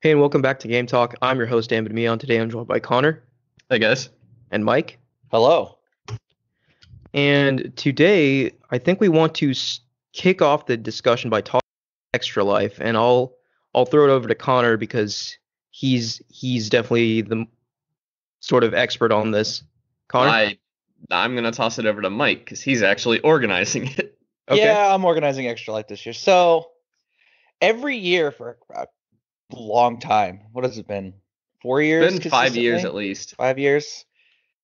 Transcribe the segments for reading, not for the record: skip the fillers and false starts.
Hey, and welcome back to Game Talk. I'm your host, Dan Meon. Today I'm joined by Connor I guess. and Mike. Hello. And today, I think we want to kick off the discussion by talking Extra Life, and I'll throw it over to Connor because he's definitely the sort of expert on this. Connor? I'm gonna toss it over to Mike because he's actually organizing it. Okay. Yeah, I'm organizing Extra Life this year. So every year for a long time, what has it been? 4 years? Been 5 years consistently? at least. 5 years?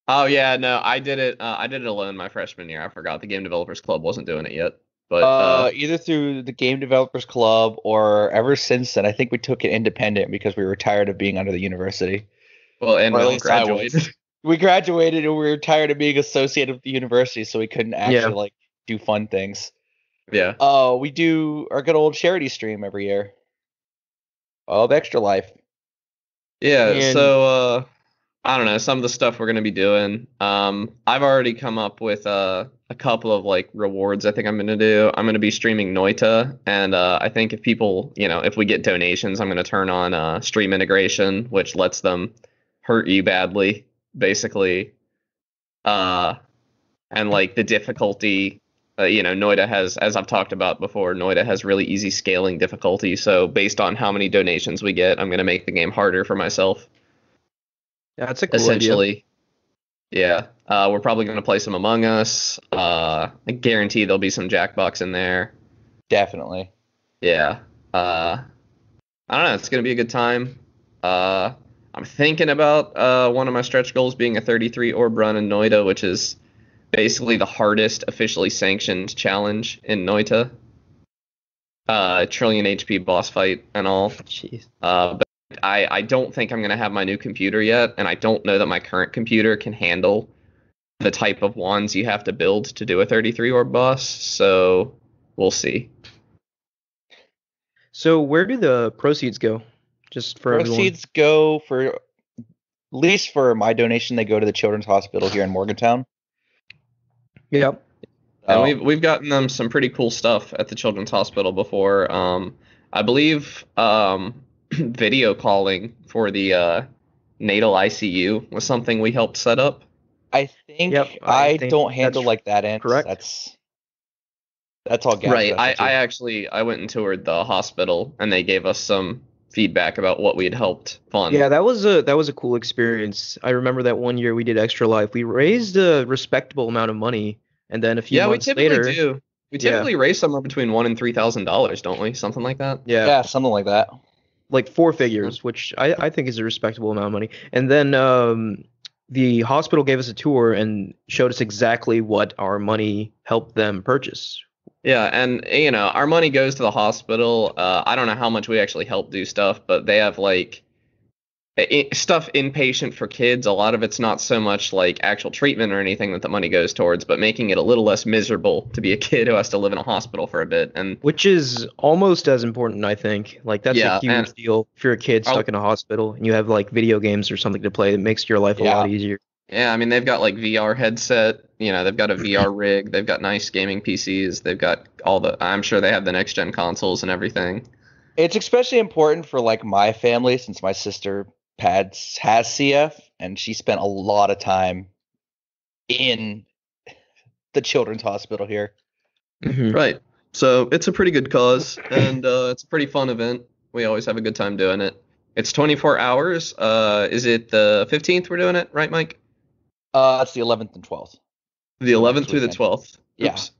Oh yeah, no, I did it. I did it alone my freshman year. I forgot the Game Developers Club wasn't doing it yet. But Either through the Game Developers Club or ever since then. I think we took it independent because we were tired of being under the university. well, and Or at we all least I was. graduated. We graduated and we were tired of being associated with the university, so we couldn't actually do fun things. Yeah. We do our good old charity stream every year of Extra Life. Yeah. And- So I don't know some of the stuff we're gonna be doing. I've already come up with a couple of like rewards. I think I'm gonna do. I'm gonna be streaming Noita, and I think if people, if we get donations, I'm gonna turn on stream integration, which lets them hurt you badly, basically. And like the difficulty, Noita has, as I've talked about before, Noita has really easy scaling difficulty. So based on how many donations we get, I'm gonna make the game harder for myself. That's a cool idea. Essentially. Yeah. We're probably going to play some Among Us. I guarantee there'll be some Jackbox in there. Definitely. Yeah. I don't know. It's going to be a good time. I'm thinking about one of my stretch goals being a 33 orb run in Noita, which is basically the hardest officially sanctioned challenge in Noita. Trillion HP boss fight and all. Jeez. But I don't think I'm going to have my new computer yet, and I don't know that my current computer can handle the type of wands you have to build to do a 33 orb boss, so we'll see. So where do the proceeds go? Just for Proceeds go for, at least for my donation, they go to the Children's Hospital here in Morgantown. everyone? And we've gotten them some pretty cool stuff at the Children's Hospital before. I believe video calling for the natal ICU was something we helped set up. I think Yep, I think don't handle that's like that end. correct. That's all Gab's Right. specialty. I went and toured the hospital, and they gave us some feedback about what we had helped fund. Yeah, that was a cool experience. I remember that one year we did Extra Life. We raised a respectable amount of money, and then a few Yeah, we months typically later, do. We typically raise somewhere between $1,000 and $3,000, don't we? Something like that. Yeah, something like that. like four figures, which I think is a respectable amount of money. And then the hospital gave us a tour and showed us exactly what our money helped them purchase. Yeah, and our money goes to the hospital. I don't know how much we actually help do stuff, but they have like stuff inpatient for kids. A lot of it's not so much like actual treatment or anything that the money goes towards, but making it a little less miserable to be a kid who has to live in a hospital for a bit. And Which is almost as important, I think. Like that's Yeah, a huge and- deal if you're a kid stuck in a hospital and you have like video games or something to play. It makes your life a lot easier. yeah, I mean they've got like VR headset. They've got a VR rig. They've got nice gaming PCs. They've got I'm sure they have the next gen consoles and everything. It's especially important for like my family since my sister has CF and she spent a lot of time in the Children's Hospital here. Mhm. Right. So it's a pretty good cause, and it's a pretty fun event. We always have a good time doing it. It's 24 hours. Is it the 15th we're doing it, right, Mike? It's the 11th and 12th. The 11th through the weekend. 12th. Yeah. Oops.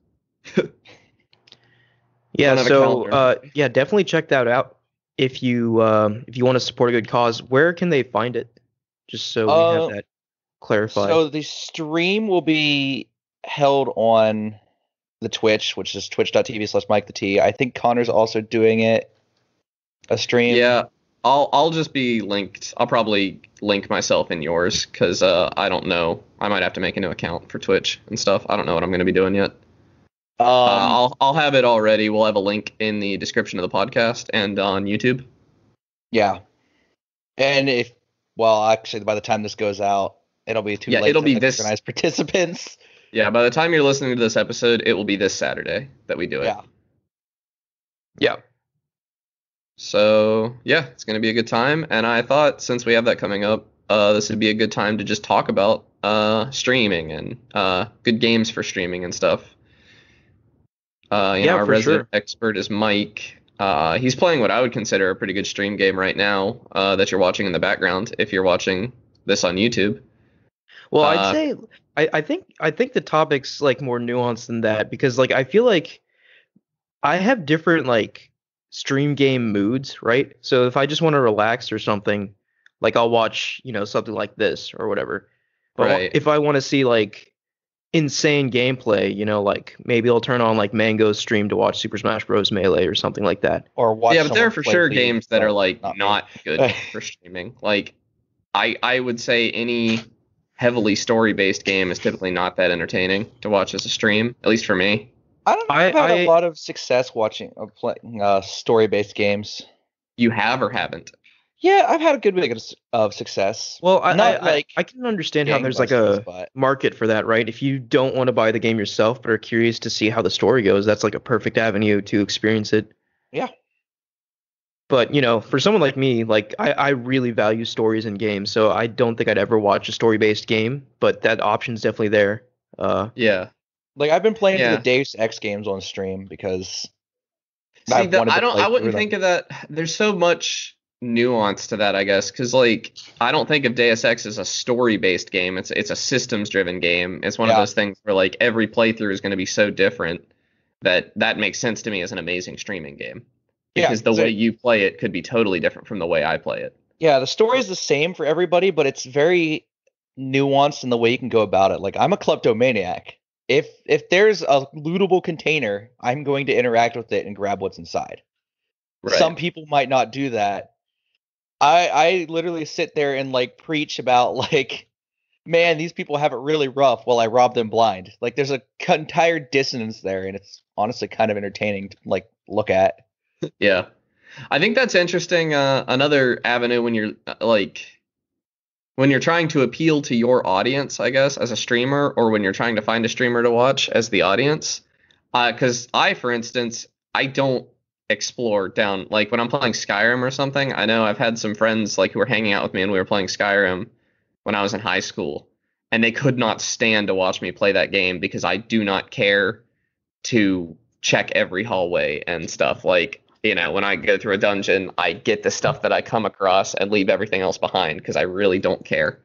Yeah, Don't have a so calendar. yeah, definitely check that out if you want to support a good cause. Where can they find it? Just so we have that clarified. So the stream will be held on the Twitch, which is twitch.tv/Mike the T. I think Connor's also doing a stream. Yeah. I'll just be linked. I'll probably link myself in yours because I don't know. I might have to make a new account for Twitch and stuff. I don't know what I'm going to be doing yet. I'll have it already. We'll have a link in the description of the podcast and on YouTube. Yeah. And actually, by the time this goes out, it'll be too late it'll to be this. organize participants. Yeah, by the time you're listening to this episode, it will be this Saturday that we do it. Yeah. Yeah. So yeah, it's gonna be a good time. And I thought since we have that coming up, this would be a good time to just talk about streaming and good games for streaming and stuff. Yeah, Our for resident sure. expert is Mike. He's playing what I would consider a pretty good stream game right now, that you're watching in the background if you're watching this on YouTube. Well, I'd Uh, say I think the topic's like more nuanced than that because like I feel like I have different like stream game moods, right? So if I just want to relax or something, like I'll watch, something like this or whatever. But right. if I want to see like insane gameplay, like maybe I'll turn on like Mango's stream to watch Super Smash Bros. Melee or something like that. Or watch Yeah, but there are someone for play sure League, games that are but like not me. not good for streaming. Like I would say any heavily story-based game is typically not that entertaining to watch as a stream, at least for me. I don't know. I I've had a I lot of success watching playing story-based games. You have or haven't? Yeah, I've had a good bit of success. well, Not like I can understand how there's like gangbusters, a but market for that, right? If you don't want to buy the game yourself but are curious to see how the story goes, that's like a perfect avenue to experience it. yeah. But for someone like me, like I really value stories in games, so I don't think I'd ever watch a story-based game, but that option's definitely there. Yeah. Like I've been playing through the Yeah. Deus Ex games on stream because See, I've wanted to play I through wouldn't them. think of that. There's so much nuance to that, I guess, because like I don't think of Deus Ex as a story-based game. It's a systems-driven game. It's one of Yeah. those things where like every playthrough is going to be so different that that makes sense to me as an amazing streaming game Yeah, because the 'cause way you play it could be totally different from the way I play it. yeah, the story is the same for everybody, but it's very nuanced in the way you can go about it. Like I'm a kleptomaniac. If there's a lootable container, I'm going to interact with it and grab what's inside. Some Right. people might not do that. I literally sit there and like preach about like, man, these people have it really rough while I rob them blind. Like there's a entire dissonance there, and it's honestly kind of entertaining to like look at. Yeah. I think that's interesting. Another avenue when you're when you're trying to appeal to your audience, I guess, as a streamer, or when you're trying to find a streamer to watch as the audience. Because I, for instance, I don't explore down like when I'm playing Skyrim or something. I know I've had some friends like who were hanging out with me and we were playing Skyrim when I was in high school, and they could not stand to watch me play that game because I do not care to check every hallway and stuff. Like, when I go through a dungeon, I get the stuff that I come across and leave everything else behind because I really don't care.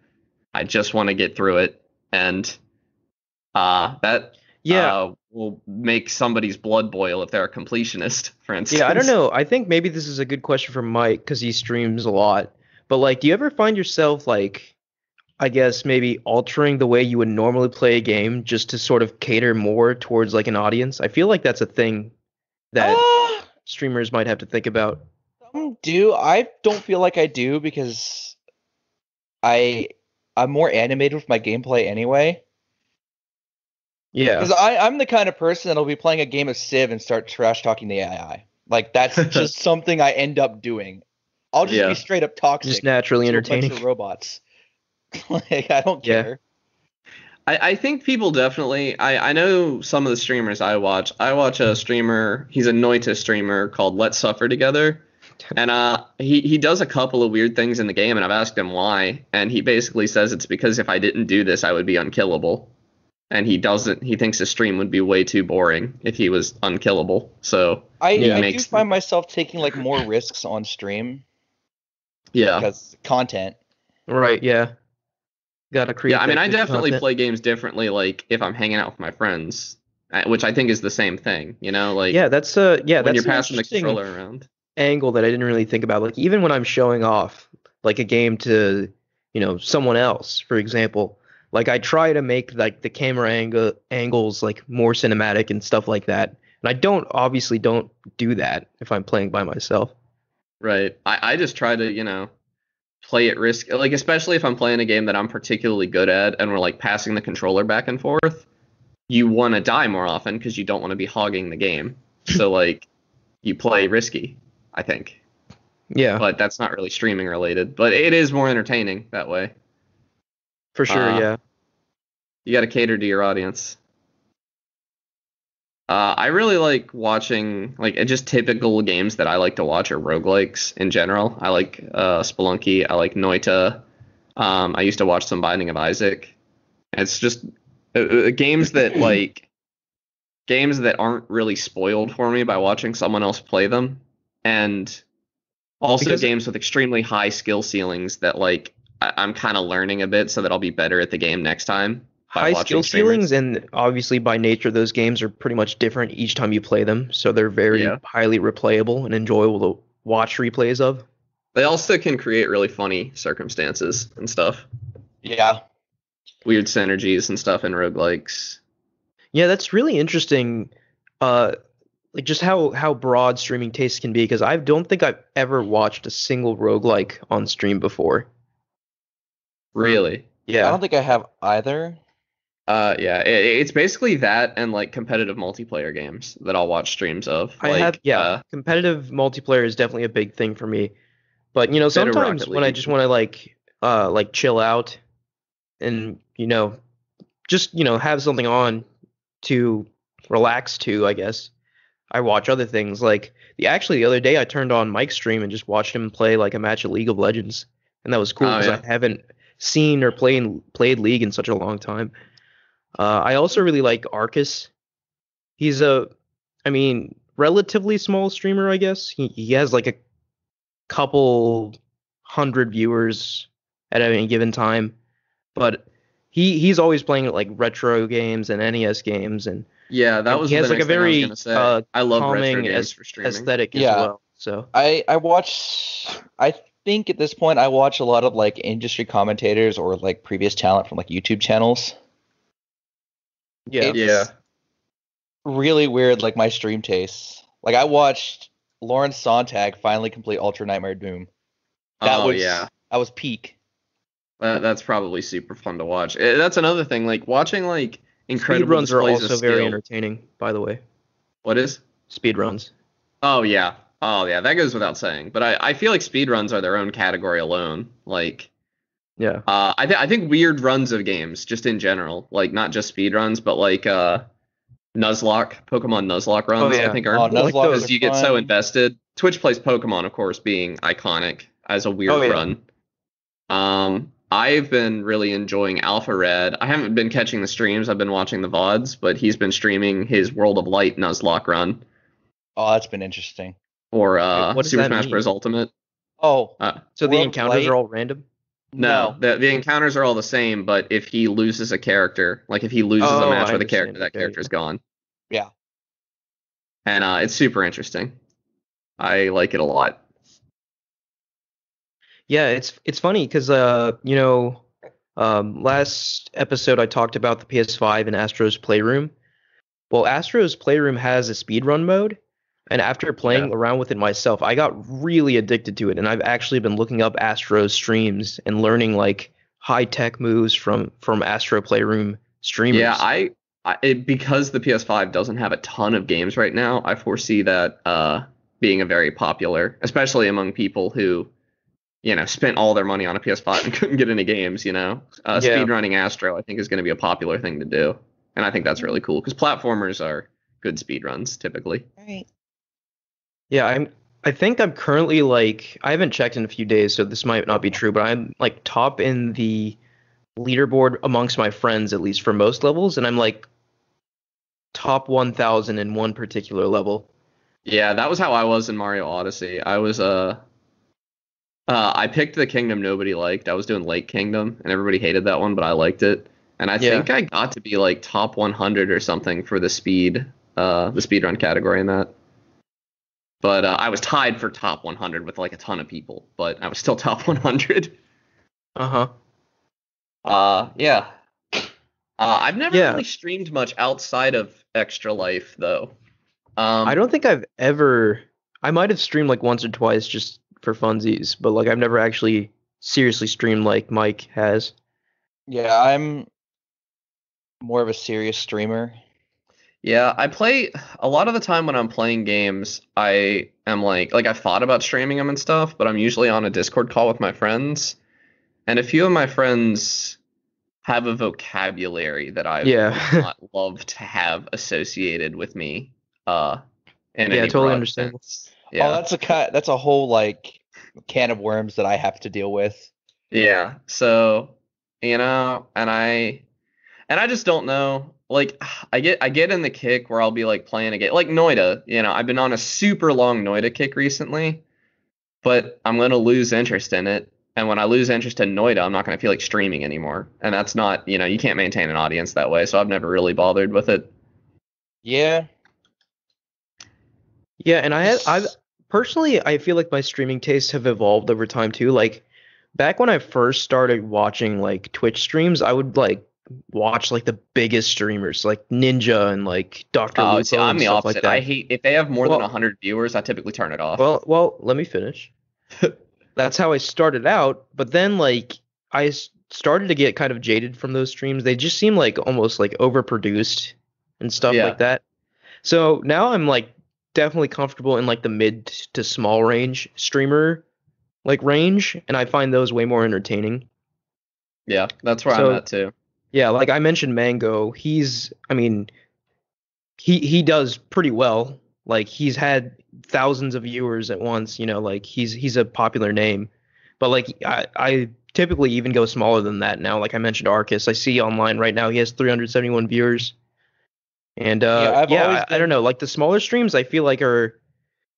I just want to get through it, and that Yeah, will make somebody's blood boil if they're a completionist, for yeah, I don't instance. know. I think maybe this is a good question for Mike because he streams a lot. But like, do you ever find yourself like, I guess maybe altering the way you would normally play a game just to sort of cater more towards like an audience? I feel like that's a thing that Ah, streamers might have to think about. some do. I don't feel like I do because I I'm more animated with my gameplay anyway. Yeah. Because I'm the kind of person that'll be playing a game of Civ and start trash talking the AI. Like that's just something I end up doing. I'll just be Yeah. straight up Just toxic naturally to a bunch entertaining. of robots. Like I don't Yeah. care. I think people definitely. I know some of the streamers I watch. I watch a streamer. He's a Noita streamer called Let's Suffer Together, and he does a couple of weird things in the game, and I've asked him why, and he basically says it's because if I didn't do this, I would be unkillable, and he doesn't. He thinks the stream would be way too boring if he was unkillable. So he Yeah. I do makes find myself taking like more risks on stream yeah. because content. Right, yeah. Gotta create Yeah, I mean, that I good definitely content. play games differently. Like if I'm hanging out with my friends, which I think is the same thing. Like Yeah, when you're that's an passing the interesting controller around. angle that I didn't really think about. Like even when I'm showing off like a game to, someone else, for example, like I try to make like the camera angles like more cinematic and stuff like that. And I don't do that if I'm playing by myself. Right. I just try to, play at risk. Like, especially if I'm playing a game that I'm particularly good at and we're like passing the controller back and forth, you want to die more often because you don't want to be hogging the game. So, like, you play risky, I think. Yeah, But that's not really streaming related. But it is more entertaining that way. for sure, Uh, yeah. you got to cater to your audience. I really like watching like just typical games that I like to watch are roguelikes in general. I like Spelunky. I like Noita. I used to watch some Binding of Isaac. It's just games that games that aren't really spoiled for me by watching someone else play them, and also Because games with extremely high skill ceilings that I'm kind of learning a bit so that I'll be better at the game next time by high skill watching streamers. ceilings, and obviously by nature, those games are pretty much different each time you play them, so they're very Yeah. highly replayable and enjoyable to watch replays of. They also can create really funny circumstances and stuff. Yeah. Weird synergies and stuff in roguelikes. Yeah, that's really interesting. Uh, like just how broad streaming tastes can be, because I don't think I've ever watched a single roguelike on stream before. Really? I Yeah. don't think I have either. Yeah, it's basically that and like competitive multiplayer games that I'll watch streams of. I have, yeah, competitive multiplayer is definitely a big thing for me. But Bit of sometimes Rocket when I League. just want to like chill out and just have something on to relax to, I guess, I watch other things. Like the other day I turned on Mike's stream and just watched him play like a match of League of Legends, and that was cool Oh, because yeah. I haven't seen or played League in such a long time. I also really like Arcus. He's I mean, relatively small streamer, I guess. He has like a couple hundred viewers at any given time, but he's always playing like retro games and NES games, and Yeah, that was he has the like a next thing I was very gonna say. I love retro calming games for streaming. aesthetic as Yeah. well. So I watch. I think at this point I watch a lot of like industry commentators or like previous talent from like YouTube channels. yeah, It's Yeah. really weird, like my stream tastes. Like I watched Lawrence Sontag finally complete Ultra Nightmare Doom. Oh, yeah. That was peak. That's probably super fun to watch. That's another thing, like watching like incredible speedruns are displays also of very skill. entertaining, by the way. What is? Speedruns. Oh yeah. Oh yeah, that goes without saying. But I feel like speedruns are their own category alone. Like Yeah. I think weird runs of games, just in general, like not just speedruns, but like Nuzlocke, Pokemon Nuzlocke runs, yeah. I think are Oh, cool Nuzlocke because are you get so fun. invested. Twitch plays Pokemon, of course, being iconic as a weird Oh, yeah. run. I've been really enjoying Alpha Red. I haven't been catching the streams. I've been watching the VODs, but he's been streaming his World of Light Nuzlocke run Oh, that's been interesting. or Wait, what does Super that Smash mean? Bros. Ultimate. Oh, So the World of encounters Light? are all random. No, the encounters are all the same, but if he loses a character, like if he loses Oh, a match I with a understand. character, that Okay. character's gone. Yeah. And it's super interesting. I like it a lot. Yeah, it's funny because last episode I talked about the PS5 and Astro's Playroom. Well, Astro's Playroom has a speedrun mode, and after playing around with it myself, I got really addicted to it, and I've actually been looking up Astro's streams and learning like high-tech moves from Astro Playroom streamers. Yeah, because the PS5 doesn't have a ton of games right now, I foresee that being a very popular, especially among people who, spent all their money on a PS5 and couldn't get any games. Speedrunning Astro, I think, is going to be a popular thing to do, and I think that's really cool because platformers are good speedruns typically. Right. Yeah, I think I'm currently like I haven't checked in a few days, so this might not be true, but I'm like top in the leaderboard amongst my friends, at least for most levels, and I'm like top 1,000 in one particular level. Yeah, that was how I was in Mario Odyssey. I was I picked the kingdom nobody liked. I was doing Lake Kingdom, and everybody hated that one, but I liked it. And I think I got to be like top 100 or something for the speedrun category in that. But I was tied for top 100 with like a ton of people, but I was still top 100. Uh-huh. Yeah. I've never really streamed much outside of Extra Life though. I don't think I've ever. I might have streamed like once or twice just for funsies, but like I've never actually seriously streamed like Mike has. Yeah, I'm more of a serious streamer. Yeah, I play a lot of the time when I'm playing games, I am like I've thought about streaming them and stuff, but I'm usually on a Discord call with my friends. And a few of my friends have a vocabulary that I would Yeah. not love to have associated with me in Yeah, any totally broad understandable. sense. Oh, Yeah. that's a whole like can of worms that I have to deal with. Yeah. So, and I just don't know. Like I get in the kick where I'll be like playing a game like Noida, I've been on a super long Noida kick recently, but I'm gonna lose interest in it. And when I lose interest in Noida, I'm not gonna feel like streaming anymore. And that's not, you can't maintain an audience that way, so I've never really bothered with it. Yeah. Yeah, and I personally I feel like my streaming tastes have evolved over time too. Like back when I first started watching like Twitch streams, I would like watch like the biggest streamers like Ninja and like Dr. Oh, Lupo see, I'm and the stuff like opposite. I that. hate if they have more than Well, 100 viewers, I typically turn it off. well, let me finish. That's how I started out, but then like started to get kind of jaded from those streams. They just seem like almost like overproduced and stuff Yeah. like that. So now I'm like definitely comfortable in like the mid to small range streamer like range, and I find those way more entertaining. Yeah, that's where I'm So at too. yeah, like I mentioned Mango, I mean, he does pretty well. Like he's had thousands of viewers at once, like he's a popular name. But like I typically even go smaller than that now. Like I mentioned Arcus, I see online right now he has 371 viewers. And Yeah, I've always I don't been know, like the smaller streams I feel like are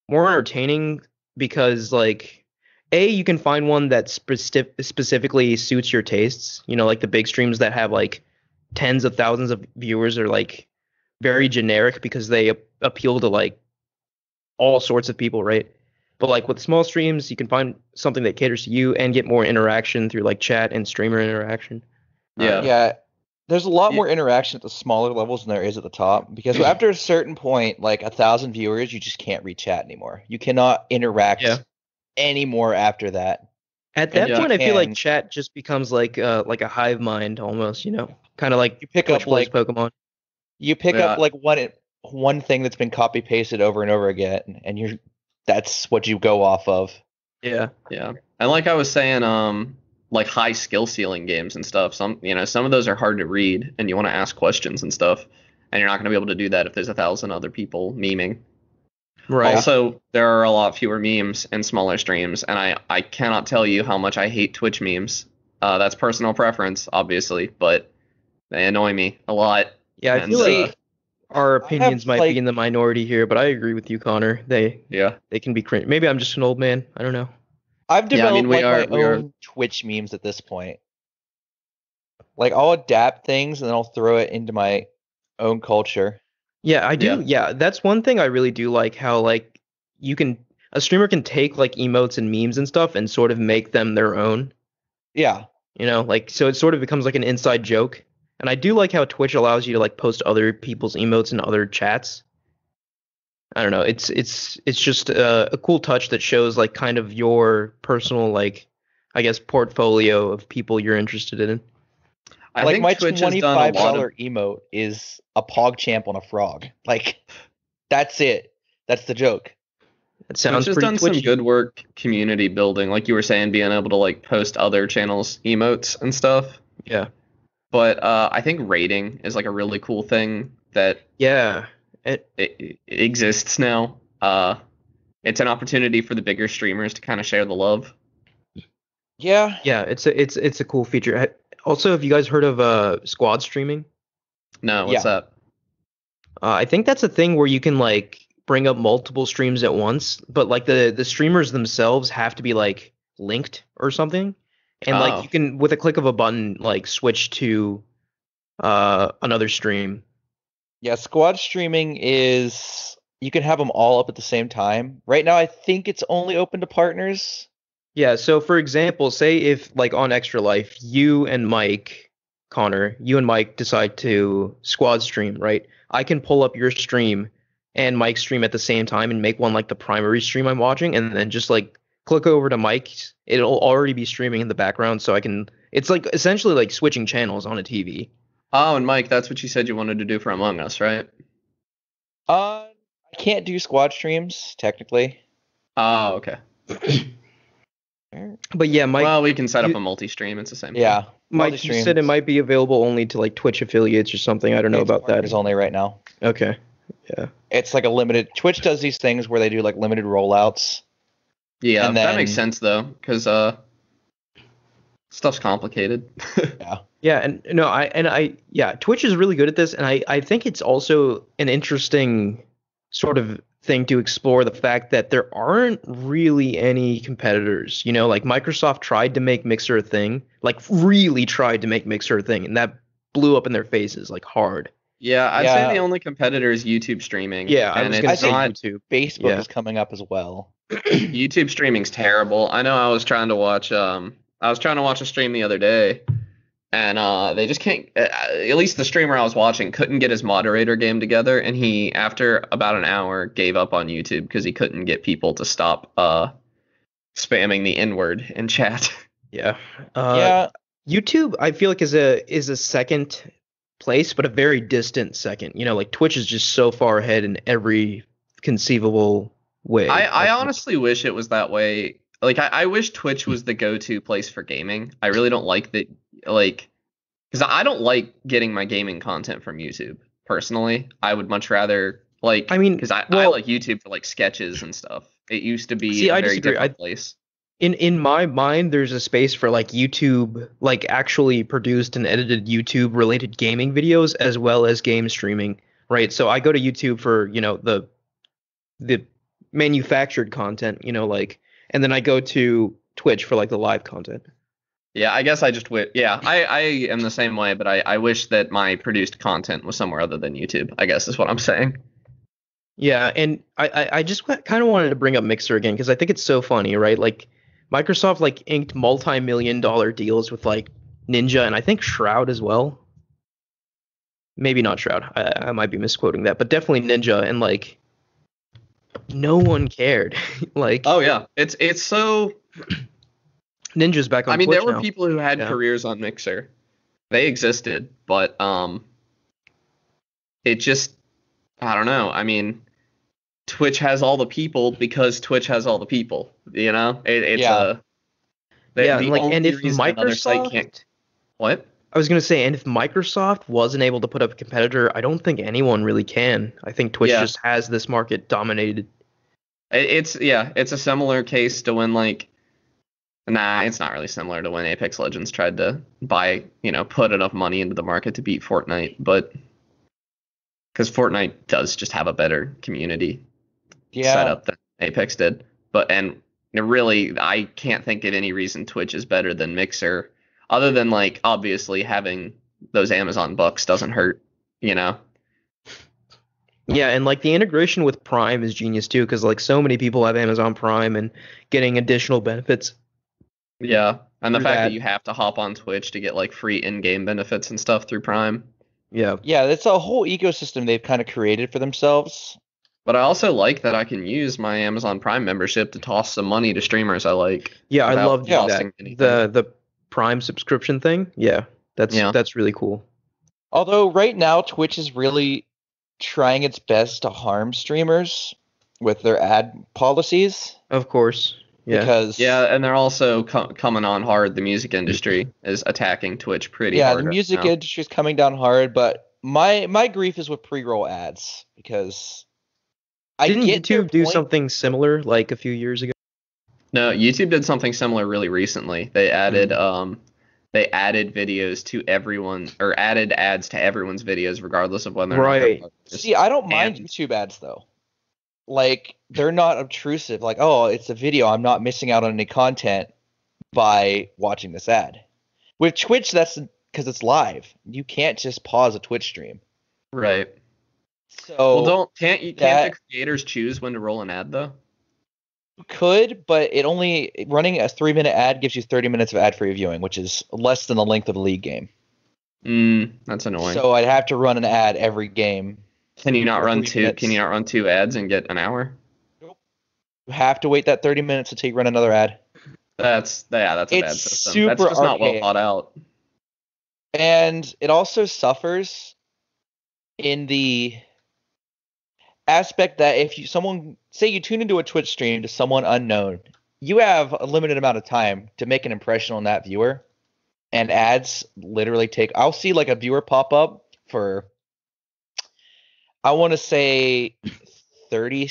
more entertaining because like you can find one that specifically suits your tastes. Like the big streams that have like tens of thousands of viewers are like very generic because they appeal to like all sorts of people, right? But like with small streams, you can find something that caters to you and get more interaction through like chat and streamer interaction. Yeah. yeah, there's a lot Yeah. more interaction at the smaller levels than there is at the top because after a certain point, like 1,000 viewers, you just can't read chat anymore. You cannot interact Yeah. anymore after that. At And that you point, I feel like can- chat just becomes like a hive mind almost, kind of like You pick Twitch up plays like Pokemon. you pick Yeah. up like one thing that's been copy pasted over and over again, and that's what you go off of. Yeah. Yeah. And like I was saying, like high skill ceiling games and stuff, some of those are hard to read and you want to ask questions and stuff. And you're not going to be able to do that if there's 1,000 other people memeing. Right. Also, there are a lot fewer memes in smaller streams, and I cannot tell you how much I hate Twitch memes. That's personal preference, obviously, but they annoy me a lot. Yeah, I And, feel like uh, our opinions might like- be in the minority here, but I agree with you, Connor. They Yeah. can be cringe. Maybe I'm just an old man. I don't know. I've Yeah, I developed mean, we like my are- own Twitch memes at this point. Like I'll adapt things and then I'll throw it into my own culture. Yeah, I do. Yeah. Yeah, that's one thing I really do like how like a streamer can take like emotes and memes and stuff and sort of make them their own, Yeah. like so it sort of becomes like an inside joke. And I do like how Twitch allows you to like post other people's emotes in other chats. I don't know. It's just a cool touch that shows like kind of your personal like I guess portfolio of people you're interested in. I like think my Twitch has done a $25 lot of emote is a PogChamp on a frog. Like that's it. That's the joke. It sounds Twitch has pretty done some twitchy. good work community building, like you were saying, being able to like post other channels emotes and stuff. Yeah. But I think rating is like a really cool thing that Yeah. it exists now. It's an opportunity for the bigger streamers to kind of share the love. Yeah. Yeah, it's a cool feature. Also, have you guys heard of squad streaming? No, what's that? I think that's a thing where you can like bring up multiple streams at once, but like the streamers themselves have to be like linked or something. And Oh. like you can with a click of a button like switch to another stream. Yeah, squad streaming is you can have them all up at the same time. Right now I think it's only open to partners. Yeah, so for example, say if like on Extra Life, you and Mike decide to squad stream, right? I can pull up your stream and Mike's stream at the same time and make one like the primary stream I'm watching, and then just like click over to Mike's. It'll already be streaming in the background, so it's like essentially like switching channels on a TV. Oh, and Mike, that's what you said you wanted to do for Among Us, right? I can't do squad streams technically. Oh, okay. But yeah, Mike, Well, we can set up you- a multi-stream. It's the same. Yeah. Mike, you multi-stream. said it might be available only to like Twitch affiliates or something. I don't know It's about that. partners only right now. Okay. It's like a limited. Twitch does these things where they do like limited rollouts. Yeah, And that makes then- sense though, because stuff's complicated. Yeah, and no, Twitch is really good at this, and I think it's also an interesting sort of thing to explore the fact that there aren't really any competitors. You know, like Microsoft tried to make Mixer a thing, like really tried to make Mixer a thing, and that blew up in their faces like hard. Yeah, I'd Yeah. say the only competitor is YouTube streaming. Yeah, I and was it's gonna say not YouTube. Facebook Yeah. is coming up as well. YouTube streaming's terrible. I know I was trying to watch a stream the other day, and they just can't. At least the streamer I was watching couldn't get his moderator game together, and he after about an hour gave up on YouTube because he couldn't get people to stop spamming the N-word in chat. Yeah. Yeah. YouTube, I feel like is a second place, but a very distant second. You know, like Twitch is just so far ahead in every conceivable way. I honestly wish it was that way. Like I wish Twitch was the go-to place for gaming. I really don't like that, like, because I don't like getting my gaming content from YouTube personally. I would much rather like, I mean, because I well- like YouTube for like sketches and stuff. It used to be See, a I very disagree. different place. In my mind, there's a space for like YouTube, like actually produced and edited YouTube related gaming videos as well as game streaming, right? So I go to YouTube for, you know, the manufactured content, you know, like, and then I go to Twitch for like the live content. Yeah, I guess I just wish. Yeah, I am the same way, but I wish that my produced content was somewhere other than YouTube. I guess is what I'm saying. Yeah, and I just kind of wanted to bring up Mixer again because I think it's so funny, right? Like Microsoft like inked multi-million-dollar deals with like Ninja and I think Shroud as well. Maybe not Shroud. I might be misquoting that, but definitely Ninja, and like no one cared. Like Oh yeah, it's so. Ninja's back on I mean, Twitch there were now. people who had Yeah. careers on Mixer. They existed, but it just, I don't know. I mean, Twitch has all the people because Twitch has all the people. You know, it's Yeah. Yeah, the and like, only and if reason another site can't. Microsoft, What? I was gonna say, and if Microsoft wasn't able to put up a competitor, I don't think anyone really can. I think Twitch Yeah. just has this market dominated. It's a similar case to when like. Nah, it's not really similar to when Apex Legends tried to put enough money into the market to beat Fortnite, but because Fortnite does just have a better community setup than Apex did. And really, I can't think of any reason Twitch is better than Mixer, other than like obviously having those Amazon bucks doesn't hurt, you know. Yeah, and like the integration with Prime is genius too, because like so many people have Amazon Prime and getting additional benefits. Yeah, and the Through fact that. that you have to hop on Twitch to get like free in-game benefits and stuff through Prime. Yeah, Yeah, it's a whole ecosystem they've kind of created for themselves. But I also like that I can use my Amazon Prime membership to toss some money to streamers I like. yeah, I without love doing costing that. anything. The Prime subscription thing. Yeah, that's really cool. Although right now Twitch is really trying its best to harm streamers with their ad policies Of course. Yeah. because Yeah, and they're also coming on hard. The music industry is attacking Twitch pretty hard. the right music now. industry is coming down hard, but my grief is with pre-roll ads because I Didn't get their YouTube do point. something similar like a few years ago? No, YouTube did something similar really recently. They added Hmm. they added videos to everyone, or added ads to everyone's videos regardless of whether or Right. not they're See, I don't mind And- YouTube ads though. Like they're not obtrusive. Like, oh, it's a video. I'm not missing out on any content by watching this ad. With Twitch, that's because it's live. You can't just pause a Twitch stream. right. So Well, can't the that- creators choose when to roll an ad though? you could, but it only running a 3-minute ad gives you 30 minutes of ad-free viewing, which is less than the length of a league game. That's annoying. So I'd have to run an ad every game. Can you not for run 3 two? minutes. Can you not run two ads and get an hour? You have to wait that 30 minutes until you run another ad. That's a bad It's system. That's super just not well archaic. thought out. And it also suffers in the aspect that if you say you tune into a Twitch stream to someone unknown, you have a limited amount of time to make an impression on that viewer, and ads literally take. I'll see like a viewer pop up for, I want to say 30,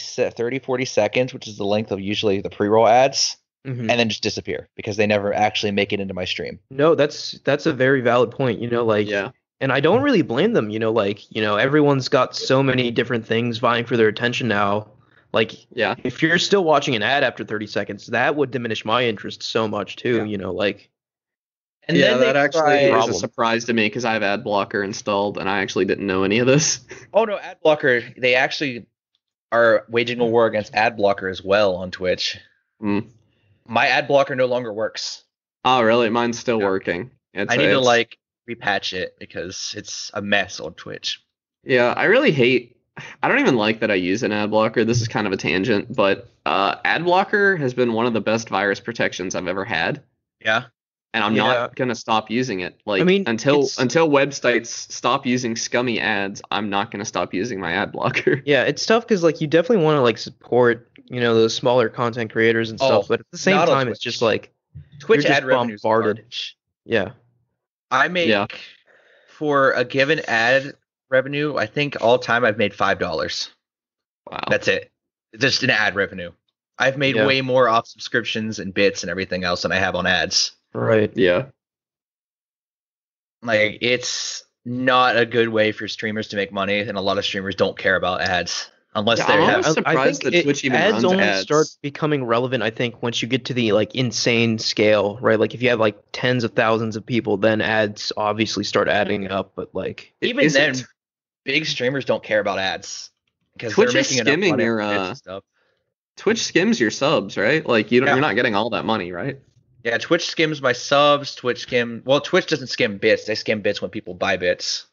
40 seconds, which is the length of usually the pre-roll ads, Mhm. and then just disappear because they never actually make it into my stream. No, that's a very valid point. Like, Yeah. and I don't really blame them. Like, everyone's got so many different things vying for their attention now. Like, Yeah. if you're still watching an ad after 30 seconds, that would diminish my interest so much too. Like, And yeah, then they that actually try- is a Problem. surprise to me because I have ad blocker installed and I actually didn't know any of this. Oh no, ad blocker. They actually are waging a war against ad blocker as well on Twitch. Mm. My ad blocker no longer works. Oh, really? Mine's still Yeah. working. I need to like repatch it because it's a mess on Twitch. Yeah, I really hate. I don't even like that I use an ad blocker. This is kind of a tangent, but ad blocker has been one of the best virus protections I've ever had, Yeah. and I'm Yeah. not gonna stop using it. Like, I mean, until it's- websites stop using scummy ads, I'm not gonna stop using my ad blocker. yeah, it's tough because like you definitely want to like support those smaller content creators and stuff, Oh, but at the same not on time, it's Twitch. just like Twitch You're just ad revenues are bombarded. garbage. yeah. I make Yeah. for a given ad revenue, I think all time I've made $5. Wow. That's it. Just an ad revenue. I've made Yeah. way more off subscriptions and bits and everything else than I have on ads. Right. Yeah. Like, it's not a good way for streamers to make money, and a lot of streamers don't care about ads unless Yeah, they I'm have. almost surprised that Twitch even ads runs only ads. start becoming relevant, I think, once you get to the like insane scale, right? Like if you have like tens of thousands of people, then ads obviously start adding up. But like, Even Is then, it- big streamers don't care about ads because Twitch they're is making enough skimming money your, on bits and stuff. Twitch skims your subs, right? Like Yeah. you're not getting all that money, right? Yeah, Twitch skims my subs. Twitch doesn't skim bits. They skim bits when people buy bits.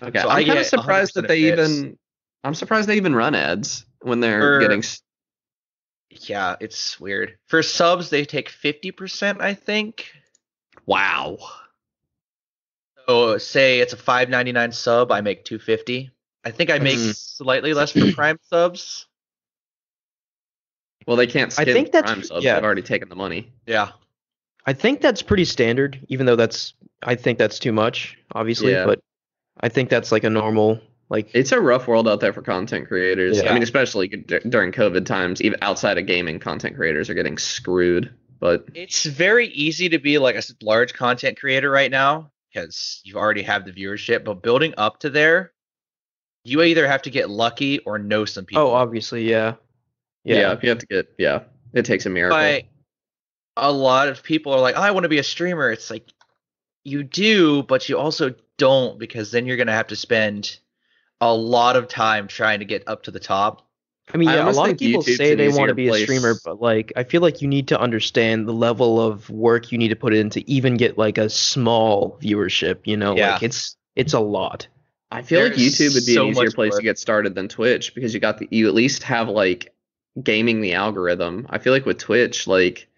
Okay, So I I'm kind get of surprised 100% that they of bits. even. I'm surprised they even run ads when they're For- getting. Yeah, it's weird. For subs, they take 50%, I think. Wow. So say it's a $5.99 sub, I make $2.50. I think I make Mhm. slightly less for Prime subs. Well, they can't I skim think that's- Prime subs. yeah. They've already taken the money. Yeah. I think that's pretty standard, even though I think that's too much, obviously. Yeah. But I think that's like a normal, like, It's a rough world out there for content creators. Yeah. I mean, especially during COVID times, even outside of gaming, content creators are getting screwed. But It's very easy to be like a large content creator right now because you already have the viewership, but building up to there, you either have to get lucky or know some people. oh, obviously, yeah. yeah, you have to get. Yeah, it takes a miracle. But a lot of people are like, I want to be a streamer. It's like, you do, but you also don't, because then you're going to have to spend a lot of time trying to get up to the top. I mean, I yeah, a almost lot of think people YouTube's say an they want easier to be a place. streamer, but like, I feel like you need to understand the level of work you need to put in to even get like a small viewership. Yeah. Like it's a lot. I feel like There's YouTube would be so an easier much place work. to get started than Twitch because you at least have like gaming the algorithm. I feel like with Twitch, like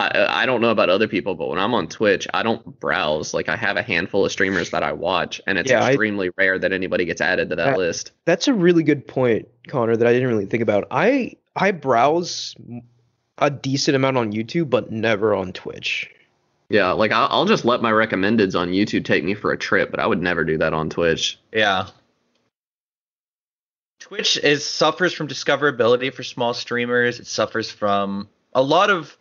I don't know about other people, but when I'm on Twitch, I don't browse. Like I have a handful of streamers that I watch, and it's Yeah, extremely rare that anybody gets added to that list. That's a really good point, Connor, that I didn't really think about. I browse a decent amount on YouTube, but never on Twitch. Yeah, like I'll just let my recommendeds on YouTube take me for a trip, but I would never do that on Twitch. Yeah. Twitch suffers from discoverability for small streamers. It suffers from a lot of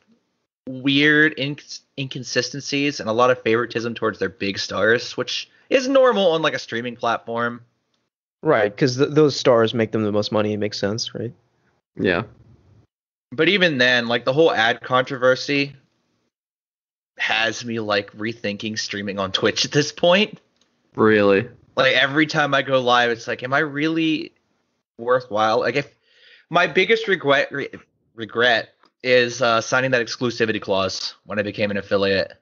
weird inconsistencies and a lot of favoritism towards their big stars, which is normal on like a streaming platform. Right, because those stars make them the most money. It makes sense, right? Yeah. But even then, like the whole ad controversy has me like rethinking streaming on Twitch at this point. Really? Like every time I go live, it's like, am I really worthwhile? Like if my biggest regret is signing that exclusivity clause when I became an affiliate,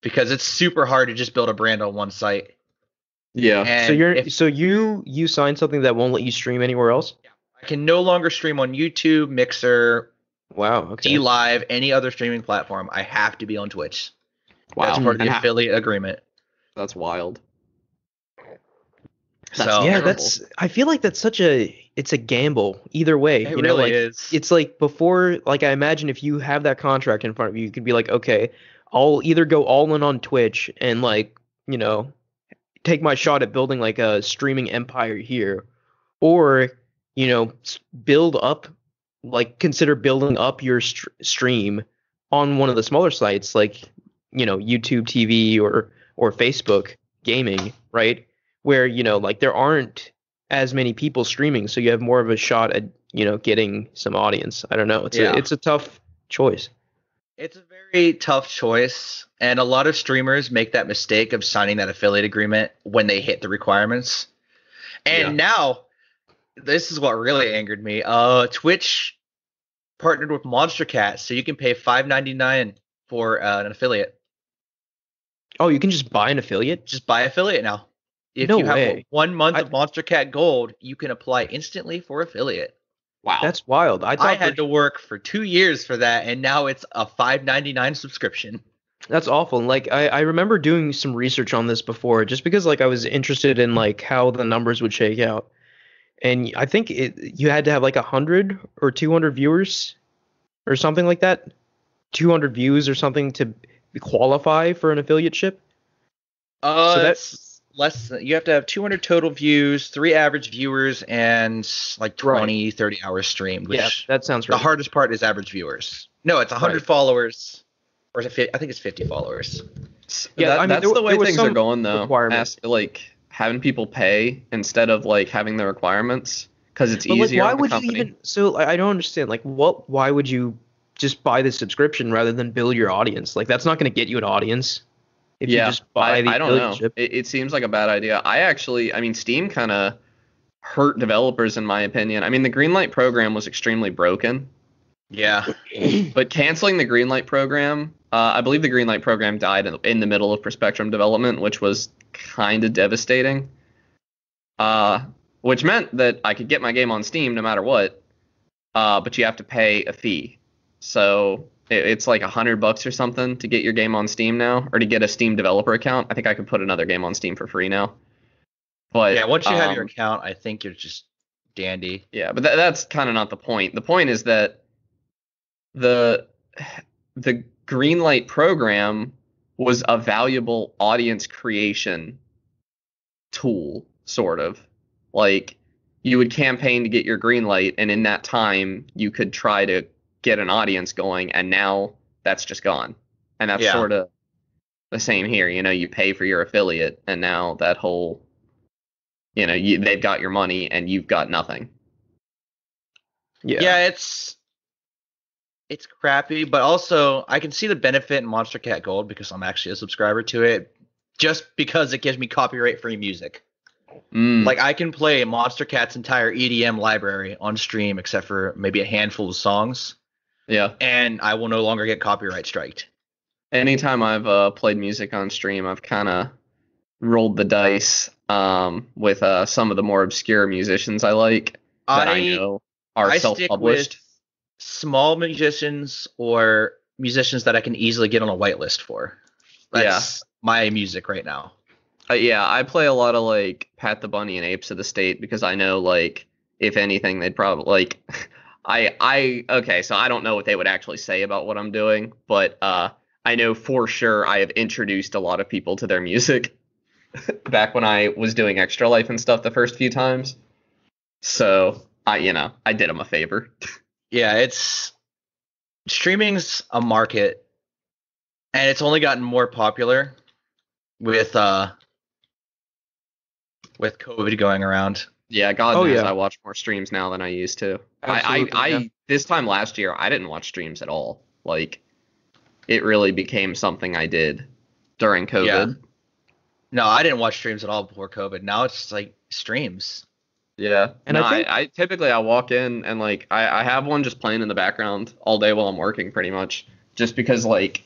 because it's super hard to just build a brand on one site. Yeah. And So you signed something that won't let you stream anywhere else? I can no longer stream on YouTube, Mixer, Wow. Okay. DLive, any other streaming platform. I have to be on Twitch. Wow. That's part of And the affiliate agreement. that's wild. So That's Yeah, terrible. I feel like that's such a it's a gamble either way. It You know, really like is. it's like before, like I imagine if you have that contract in front of you, you could be like, okay, I'll either go all in on Twitch and like, you know, take my shot at building like a streaming empire here, or you know, build up, like consider building up your stream on one of the smaller sites like, you know, YouTube TV or Facebook gaming, right? Where, you know, like there aren't as many people streaming, so you have more of a shot at, you know, getting some audience. I don't know. It's a tough choice. It's a very tough choice, and a lot of streamers make that mistake of signing that affiliate agreement when they hit the requirements. And now, this is what really angered me. Twitch partnered with Monster Cat, so you can pay $5.99 for an affiliate. Oh, you can just buy an affiliate? Just buy affiliate now. If No you have way. 1 month of Monster Cat Gold, you can apply instantly for affiliate. Wow. That's wild. I had to work for 2 years for that, and now it's a $5.99 subscription. That's awful. Like I remember doing some research on this before, just because like I was interested in like how the numbers would shake out. And I think you had to have like 100 or 200 viewers or something like that. 200 views or something to qualify for an affiliate ship. So that's less. You have to have 200 total views, 3 average viewers, and like 20, 30 hours streamed. Which yeah, that sounds the right. hardest part is average viewers. No, it's 100 Right. followers, or is it 50? I think it's 50 followers. Yeah, I mean, that's the way there was things are some going though. requirements. Like having people pay instead of like having the requirements because it's But like, easier why on the would company. you even? So I don't understand. Like, what? Why would you just buy the subscription rather than build your audience? Like, that's not going to get you an audience if you just buy the I don't know. affiliate ship. It seems like a bad idea. I mean, Steam kind of hurt developers in my opinion. I mean, the Greenlight program was extremely broken. Yeah. But canceling the Greenlight program, I believe the Greenlight program died in the middle of Prospectrum development, which was kind of devastating. Which meant that I could get my game on Steam no matter what, but you have to pay a fee. So it's like $100 or something to get your game on Steam now, or to get a Steam developer account. I think I could put another game on Steam for free now. But Yeah, once you have your account, I think you're just dandy. yeah, but that's kind of not the point. The point is that the Greenlight program was a valuable audience creation tool, sort of. Like, you would campaign to get your Greenlight, and in that time, you could try to get an audience going, and now that's just gone. And that's sort of the same here. You know, you pay for your affiliate, and now that whole, you know, they've got your money, and you've got nothing. Yeah, it's crappy, but also I can see the benefit in Monster Cat Gold because I'm actually a subscriber to it, just because it gives me copyright-free music. Like, I can play Monster Cat's entire EDM library on stream, except for maybe a handful of songs. Yeah. And I will no longer get copyright striked. Anytime I've played music on stream, I've kind of rolled the dice with some of the more obscure musicians I like that I know are self-published. Stick with small musicians or musicians that I can easily get on a whitelist for. That's my music right now. Yeah, I play a lot of like Pat the Bunny and Apes of the State because I know, like, if anything, they'd probably like. Okay, so I don't know what they would actually say about what I'm doing, but I know for sure I have introduced a lot of people to their music back when I was doing Extra Life and stuff the first few times. So I did them a favor. Yeah, streaming's a market, and it's only gotten more popular with COVID going around. Yeah, God knows I watch more streams now than I used to. I this time last year I didn't watch streams at all. Like, it really became something I did during COVID. Yeah. No, I didn't watch streams at all before COVID. Now it's like streams. Yeah. And no, I think I typically walk in and like I have one just playing in the background all day while I'm working pretty much. Just because like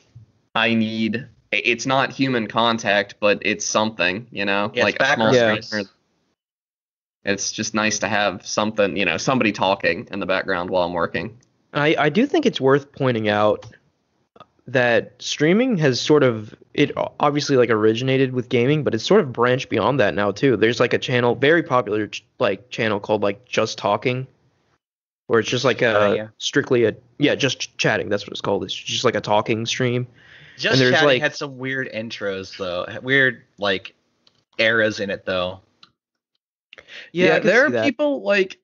it's not human contact, but it's something, you know? Yeah, like it's a small background screen. It's just nice to have something, somebody talking in the background while I'm working. I do think it's worth pointing out that streaming has sort of it obviously like originated with gaming, but it's sort of branched beyond that now too. There's like a channel, very popular like channel called like Just Talking, where it's just like Yeah. strictly just chatting. That's what it's called. It's just like a talking stream. Just there's, Chatting like- had some weird intros though, weird like eras in it though. Yeah, I can there see are that. people like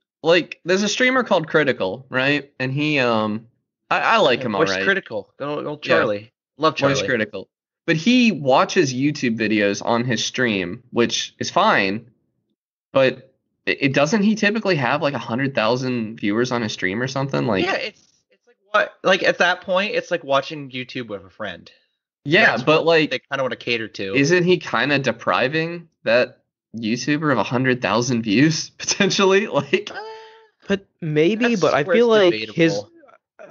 there's a streamer called Critical, right? And he I like him Voice alright. Critical, old Charlie, love Charlie. Voice Critical. But he watches YouTube videos on his stream, which is fine. But it doesn't he typically have like 100,000 viewers on his stream or something? Like Yeah, it's like what like at that point it's like watching YouTube with a friend. yeah, That's but what like they kind of want to cater to. isn't he kind of depriving that YouTuber of 100,000 views potentially? Like But maybe, That's but I where feel it's like his. debatable.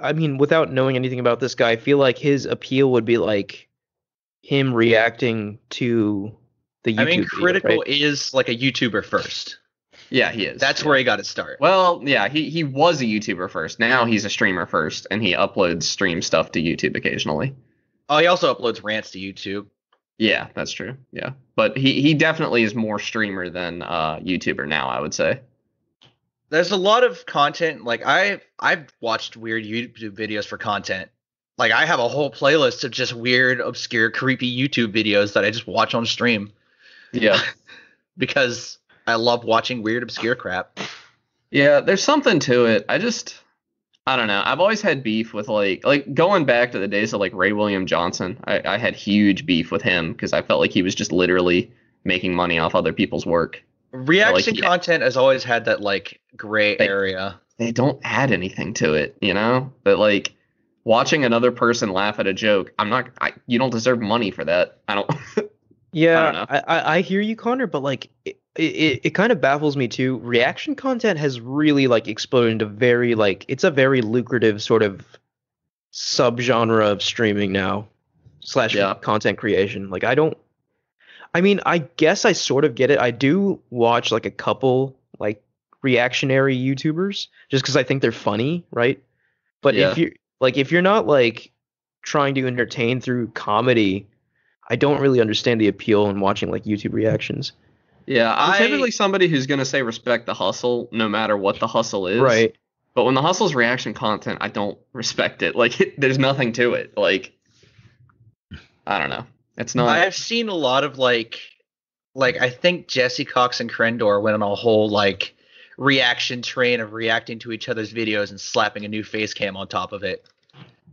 I mean, without knowing anything about this guy, I feel like his appeal would be like him reacting to the YouTube I mean, video, Critical right? is like a YouTuber first. yeah, he is. That's yeah. where he got his start. Well, yeah, he was a YouTuber first. Now he's a streamer first, and he uploads stream stuff to YouTube occasionally. Oh, he also uploads rants to YouTube. Yeah, that's true. Yeah, but he definitely is more streamer than YouTuber now, I would say. There's a lot of content. Like I've watched weird YouTube videos for content. Like I have a whole playlist of just weird, obscure, creepy YouTube videos that I just watch on stream Yeah, because I love watching weird, obscure crap. yeah. There's something to it. I don't know. I've always had beef with like going back to the days of like Ray William Johnson. I had huge beef with him because I felt like he was just literally making money off other people's work. Reaction yeah. content has always had that like gray They- area. They don't add anything to it, you know? But like watching another person laugh at a joke, you don't deserve money for that. I don't Yeah, know. I hear you, Connor, but like it kind of baffles me too. Reaction content has really like exploded into very like it's a very lucrative sort of subgenre of streaming now slash Yeah. content creation. Like I mean, I guess I sort of get it. I do watch like a couple like reactionary YouTubers just because I think they're funny, right? But Yeah. if you're not like trying to entertain through comedy, I don't really understand the appeal in watching like YouTube reactions. Yeah, I'm I- typically somebody who's gonna say respect the hustle no matter what the hustle is. Right. But when the hustle's reaction content, I don't respect it. Like there's nothing to it. Like I don't know. It's not I've seen a lot of like I think Jesse Cox and Krendor went on a whole like reaction train of reacting to each other's videos and slapping a new face cam on top of it.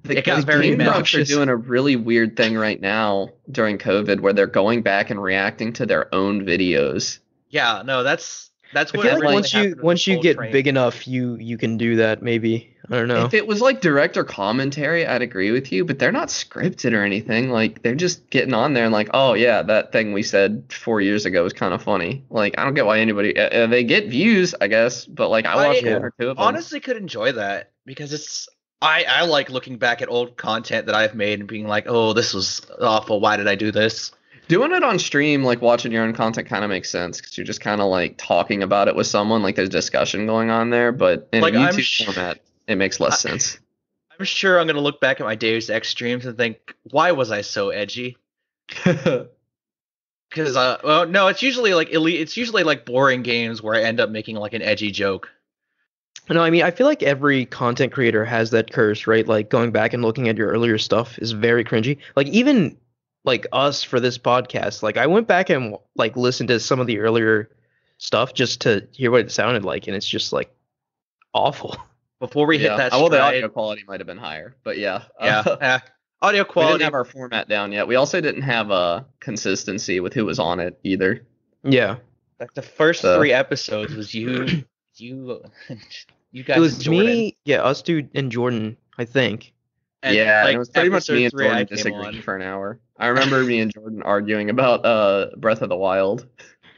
It got very Game Grumps are obnoxious. doing a really weird thing right now during COVID where they're going back and reacting to their own videos. Yeah, no, that's I what feel like really once happened with once this you whole get train. big enough, you can do that. Maybe I don't know. If it was like director commentary, I'd agree with you, but they're not scripted or anything. Like they're just getting on there and like, oh yeah, that thing we said 4 years ago was kind of funny. Like I don't get why anybody they get views, I guess, but like I watched I one or two of them. honestly could enjoy that because it's I like looking back at old content that I've made and being like, oh, this was awful. Why did I do this? Doing it on stream, like watching your own content, kind of makes sense because you're just kind of like talking about it with someone, like there's discussion going on there. But in Like, a I'm YouTube format, it makes less sense. I'm sure I'm gonna look back at my Deus Ex streams and think, why was I so edgy? Because well, no, it's usually like it's usually like boring games where I end up making like an edgy joke. No, I mean I feel like every content creator has that curse, right? Like going back and looking at your earlier stuff is very cringy. Like even like us for this podcast, like I went back and like listened to some of the earlier stuff just to hear what it sounded like, and it's just like awful. Before we hit Yeah. that Well, the stride, audio quality might have been higher, but yeah. yeah, audio We didn't quality. have our format down yet. We also didn't have a consistency with who was on it either. Yeah, Like the first So- 3 episodes was you guys. it was and Jordan. me, yeah, us two, and Jordan, I think. And, yeah, like, it was pretty much me and episode 3 I Jordan came disagreeing on. for an hour. I remember me and Jordan arguing about Breath of the Wild.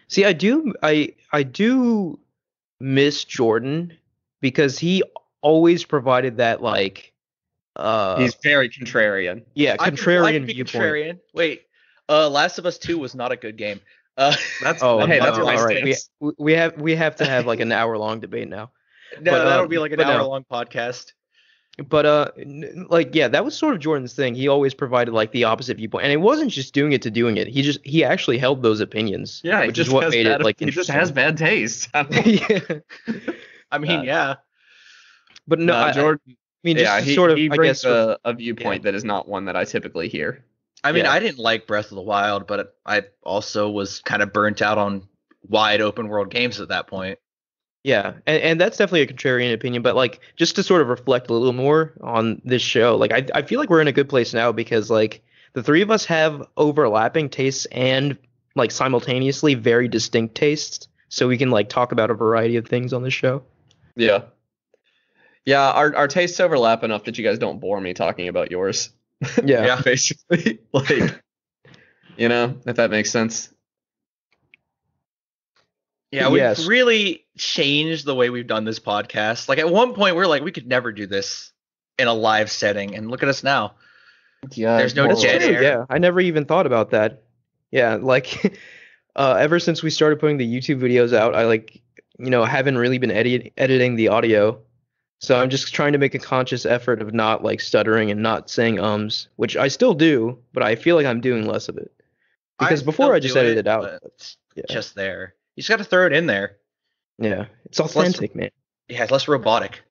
See, I do miss Jordan because he always provided that like He's very contrarian. yeah, I could contrarian be viewpoint. contrarian. Wait, Last of Us 2 was not a good game. That's Oh, hey, no, that's my all right. stance. We have to have like an hour long debate now. No, But, that'll be like an but no. hour-long podcast. But like yeah, that was sort of Jordan's thing. He always provided like the opposite viewpoint, and it wasn't just doing it to doing it. He actually held those opinions. Yeah, which is what made it like he just interesting. has bad taste. Yeah, I mean, yeah. but no, Jordan. I mean, just Yeah, to he sort of, he I brings guess, sort of- a viewpoint that is not one that I typically hear. I mean, Yeah. I didn't like Breath of the Wild, but I also was kind of burnt out on wide open world games at that point. yeah, and that's definitely a contrarian opinion. But like, just to sort of reflect a little more on this show, like I feel like we're in a good place now because like the three of us have overlapping tastes and like simultaneously very distinct tastes, so we can like talk about a variety of things on this show. Yeah. Yeah, our tastes overlap enough that you guys don't bore me talking about yours. Yeah. Yeah. Basically. Like, if that makes sense. Yeah, we've Yes. really changed the way we've done this podcast. Like at one point, we are like, we could never do this in a live setting, and look at us now. Yeah. There's no That's dead true, air. yeah, I never even thought about that. Yeah, like ever since we started putting the YouTube videos out, I like haven't really been editing the audio. So I'm just trying to make a conscious effort of not like stuttering and not saying ums, which I still do, but I feel like I'm doing less of it. Because before still I just do edited it, out. but But, yeah. just there. You just got to throw it in there. Yeah. It's authentic, man. Yeah, it's less robotic.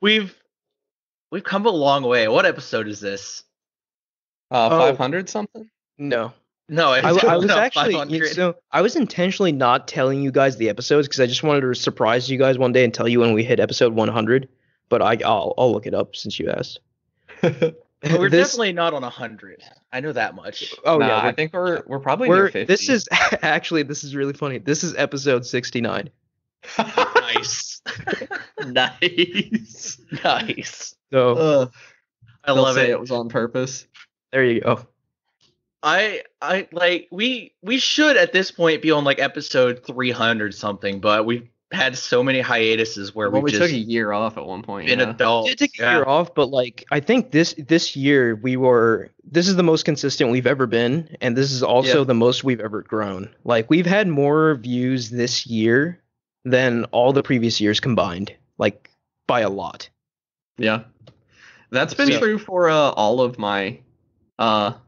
We've come a long way. What episode is this? 500 something? No. No, I was actually, 500. so I was intentionally not telling you guys the episodes because I just wanted to surprise you guys one day and tell you when we hit episode 100. But I'll look it up since you asked. But we're This- definitely not on 100. I know that much. Oh Nah, yeah, I think we're probably near 50. this is actually this is really funny. This is episode 69. Nice. Nice. Nice. So I love say it. it was on purpose. there you go. I like we should at this point be on like episode 300 something, but we've had so many hiatuses where Well, we've we just took a year off at one point. been Yeah. adults. Did take a Yeah. year off, but like I think this year this is the most consistent we've ever been, and this is also Yeah. the most we've ever grown. Like we've had more views this year than all the previous years combined, like by a lot. Yeah. That's been So- true for all of my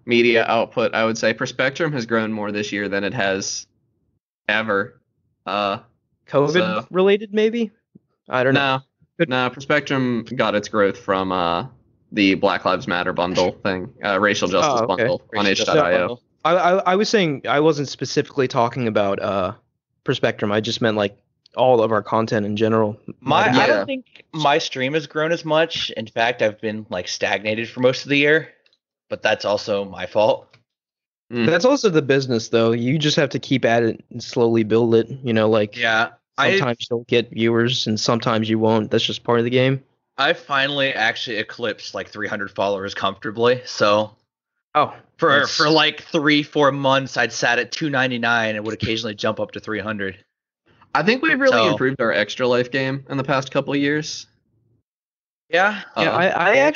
media output, I would say. Perspectrum has grown more this year than it has ever. COVID So- related, maybe? I don't know. No, Perspectrum got its growth from the Black Lives Matter bundle thing, racial justice Oh, okay. bundle on Racial justice itch.io. bundle. I was saying I wasn't specifically talking about Perspectrum. I just meant like all of our content in general. I Yeah. don't think my stream has grown as much. In fact, I've been like stagnated for most of the year, but that's also my fault. That's also the business, though. You just have to keep at it and slowly build it. Like Yeah, sometimes you'll get viewers and sometimes you won't. That's just part of the game. I finally actually eclipsed like 300 followers comfortably. So Oh, for that's- like 3-4 months, I'd sat at 299 and would occasionally jump up to 300. I think we've really So- improved our Extra Life game in the past couple of years. Yeah, yeah.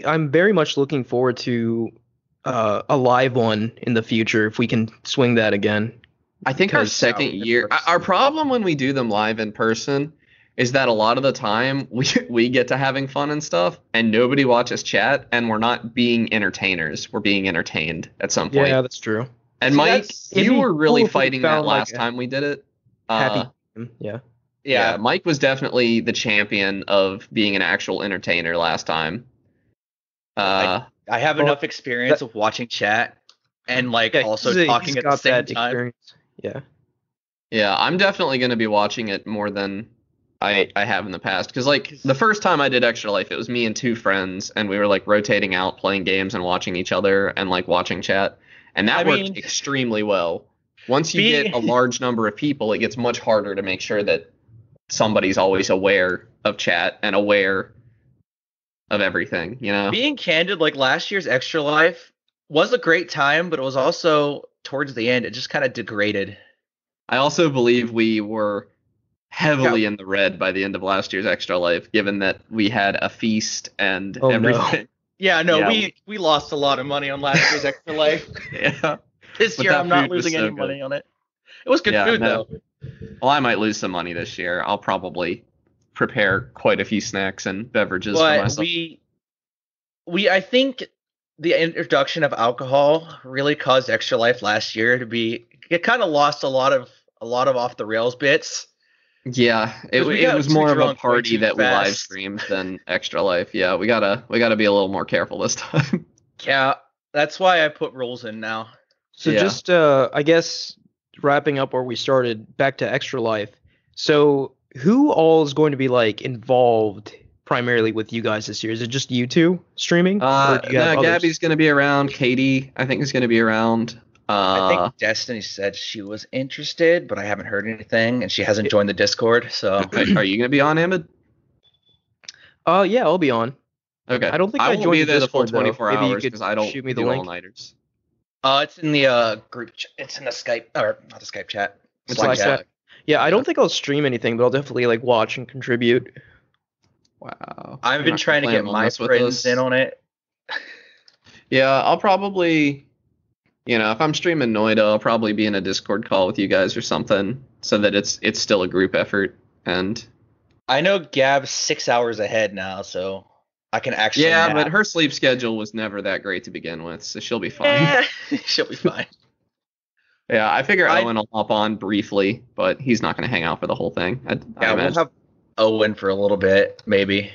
I'm very much looking forward to a live one in the future if we can swing that again. I think our Because- second in year, person. our problem when we do them live in person is that a lot of the time we get to having fun and stuff, and nobody watches chat, and we're not being entertainers. We're being entertained at some point. Yeah, that's true. And See, Mike, that's- it'd you be were really cool if we fighting that found, like, last a time we did it. Happy. Yeah. Yeah, Mike was definitely the champion of being an actual entertainer last time. I have Well, enough experience of watching chat and like Yeah, also he's talking at the got same that time. experience. Yeah. Yeah, I'm definitely going to be watching it more than I have in the past. Because, like, the first time I did Extra Life, it was me and two friends, and we were, like, rotating out, playing games and watching each other and, like, watching chat. And that I worked mean, extremely well. Once you being- get a large number of people, it gets much harder to make sure that somebody's always aware of chat and aware of everything, Being candid, like last year's Extra Life was a great time, but it was also towards the end, it just kind of degraded. I also believe we were heavily in the red by the end of last year's Extra Life, given that we had a feast and Oh, no. everything. Yeah, no, Yeah. we lost a lot of money on last year's Extra Life. Yeah. This But year, that I'm not food was losing so any good. money on it. It was good Yeah, food no. though. Well, I might lose some money this year. I'll probably prepare quite a few snacks and beverages for But myself. I think the introduction of alcohol really caused Extra Life last year to be. It kind of lost a lot of off the rails bits. Yeah, it 'Cause we got was too more of a drunk way party too that we live fast. streamed than Extra Life. Yeah, we gotta be a little more careful this time. Yeah, that's why I put rules in now. So Yeah. just I guess wrapping up where we started, back to Extra Life. So who all is going to be like involved primarily with you guys this year? Is it just you two streaming? Or do you have others? Gabby's gonna be around. Katie, I think, is gonna be around. I think Destiny said she was interested, but I haven't heard anything, and she hasn't joined the Discord. So Are you gonna be on, Ahmed? Yeah, I'll be on. Okay. I don't think I won't joined be the there the full Discord, though. 24 Maybe you hours could because I don't shoot me the do link. all-nighters. it's in the group. It's in the Skype or not the Skype chat. It's Slack like chat. that. Yeah, I don't think I'll stream anything, but I'll definitely like watch and contribute. Wow. I've You're been not trying to playing get Among my Us with friends us? in on it. Yeah, I'll probably, if I'm streaming Noida, I'll probably be in a Discord call with you guys or something, so that it's still a group effort. And I know Gab's 6 hours ahead now, so I can actually. yeah, nap. but her sleep schedule was never that great to begin with, so she'll be fine. Eh, she'll be fine. Yeah, I figure I- Owen will hop on briefly, but he's not going to hang out for the whole thing. I Yeah, we'll imagine. have Owen for a little bit, maybe.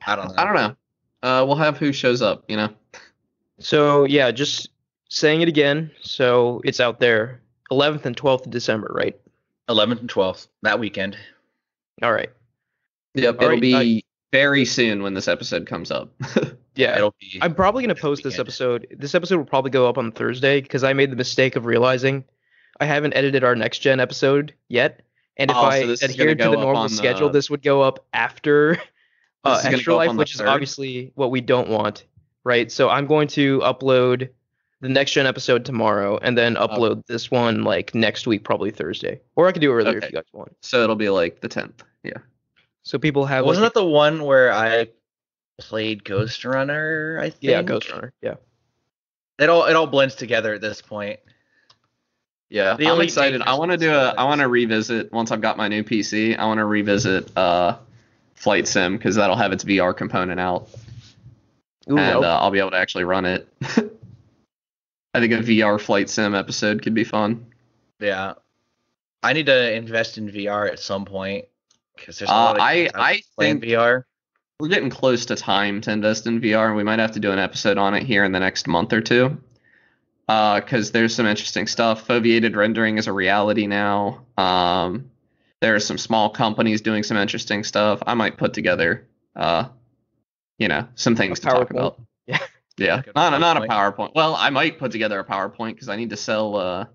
I don't know. I don't know. We'll have who shows up, So yeah, just saying it again. So it's out there, 11th and 12th of December, right? 11th and 12th that weekend. All right. Yep, All it'll right, be very soon when this episode comes up. Yeah, It'll be. I'm probably gonna post this weekend. episode. This episode will probably go up on Thursday because I made the mistake of realizing I haven't edited our next gen episode yet, and if Oh, so I this is gonna adhered to go the up normal on schedule, the- this would go up after This is gonna Extra go up Life, on the which is 3rd? obviously what we don't want, right? So I'm going to upload the next gen episode tomorrow, and then upload this one like next week, probably Thursday, or I could do it earlier if Okay. you guys want. So it'll be like the 10th. Yeah. So people have Wasn't like, that the one where I played Ghost Runner? I think. yeah, Ghost Runner, yeah. It all blends together at this point. Yeah, The I'm Elite excited. I Dangerous want to ones do are I want to revisit once I've got my new PC. I want to revisit Flight Sim because that'll have its VR component out, Ooh, and I'll- I'll be able to actually run it. I think a VR Flight Sim episode could be fun. Yeah. I need to invest in VR at some point because there's a lot of I games I playing think VR. we're getting close to time to invest in VR, and we might have to do an episode on it here in the next month or two. Because there's some interesting stuff. Foveated rendering is a reality now. There are some small companies doing some interesting stuff. I might put together, some things to talk PowerPoint. about. Yeah. Yeah, Like a not a PowerPoint. PowerPoint. Well, I might put together a PowerPoint because I need to sell.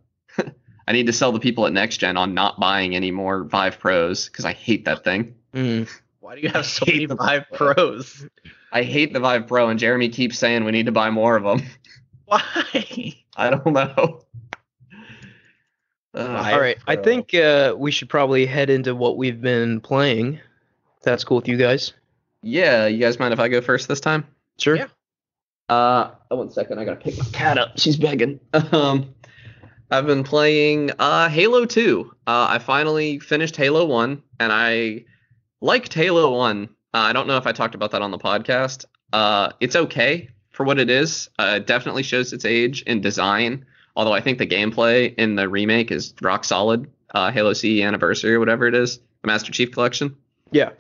I need to sell the people at NextGen on not buying any more Vive Pros because I hate that thing. Mm. Why do you have so hate many them. Vive Pros? I hate the Vive Pro, and Jeremy keeps saying we need to buy more of them. Why? I don't know. All right, I Pro. think we should probably head into what we've been playing. If that's cool with you guys. Yeah, you guys mind if I go first this time? Sure. Yeah. 1 second, I gotta pick my cat up. She's begging. I've been playing Halo 2. I finally finished Halo 1, and I liked Halo 1. I don't know if I talked about that on the podcast. It's okay for what it is. It definitely shows its age in design, although I think the gameplay in the remake is rock solid. Halo CE Anniversary or whatever it is, the Master Chief Collection. Yeah.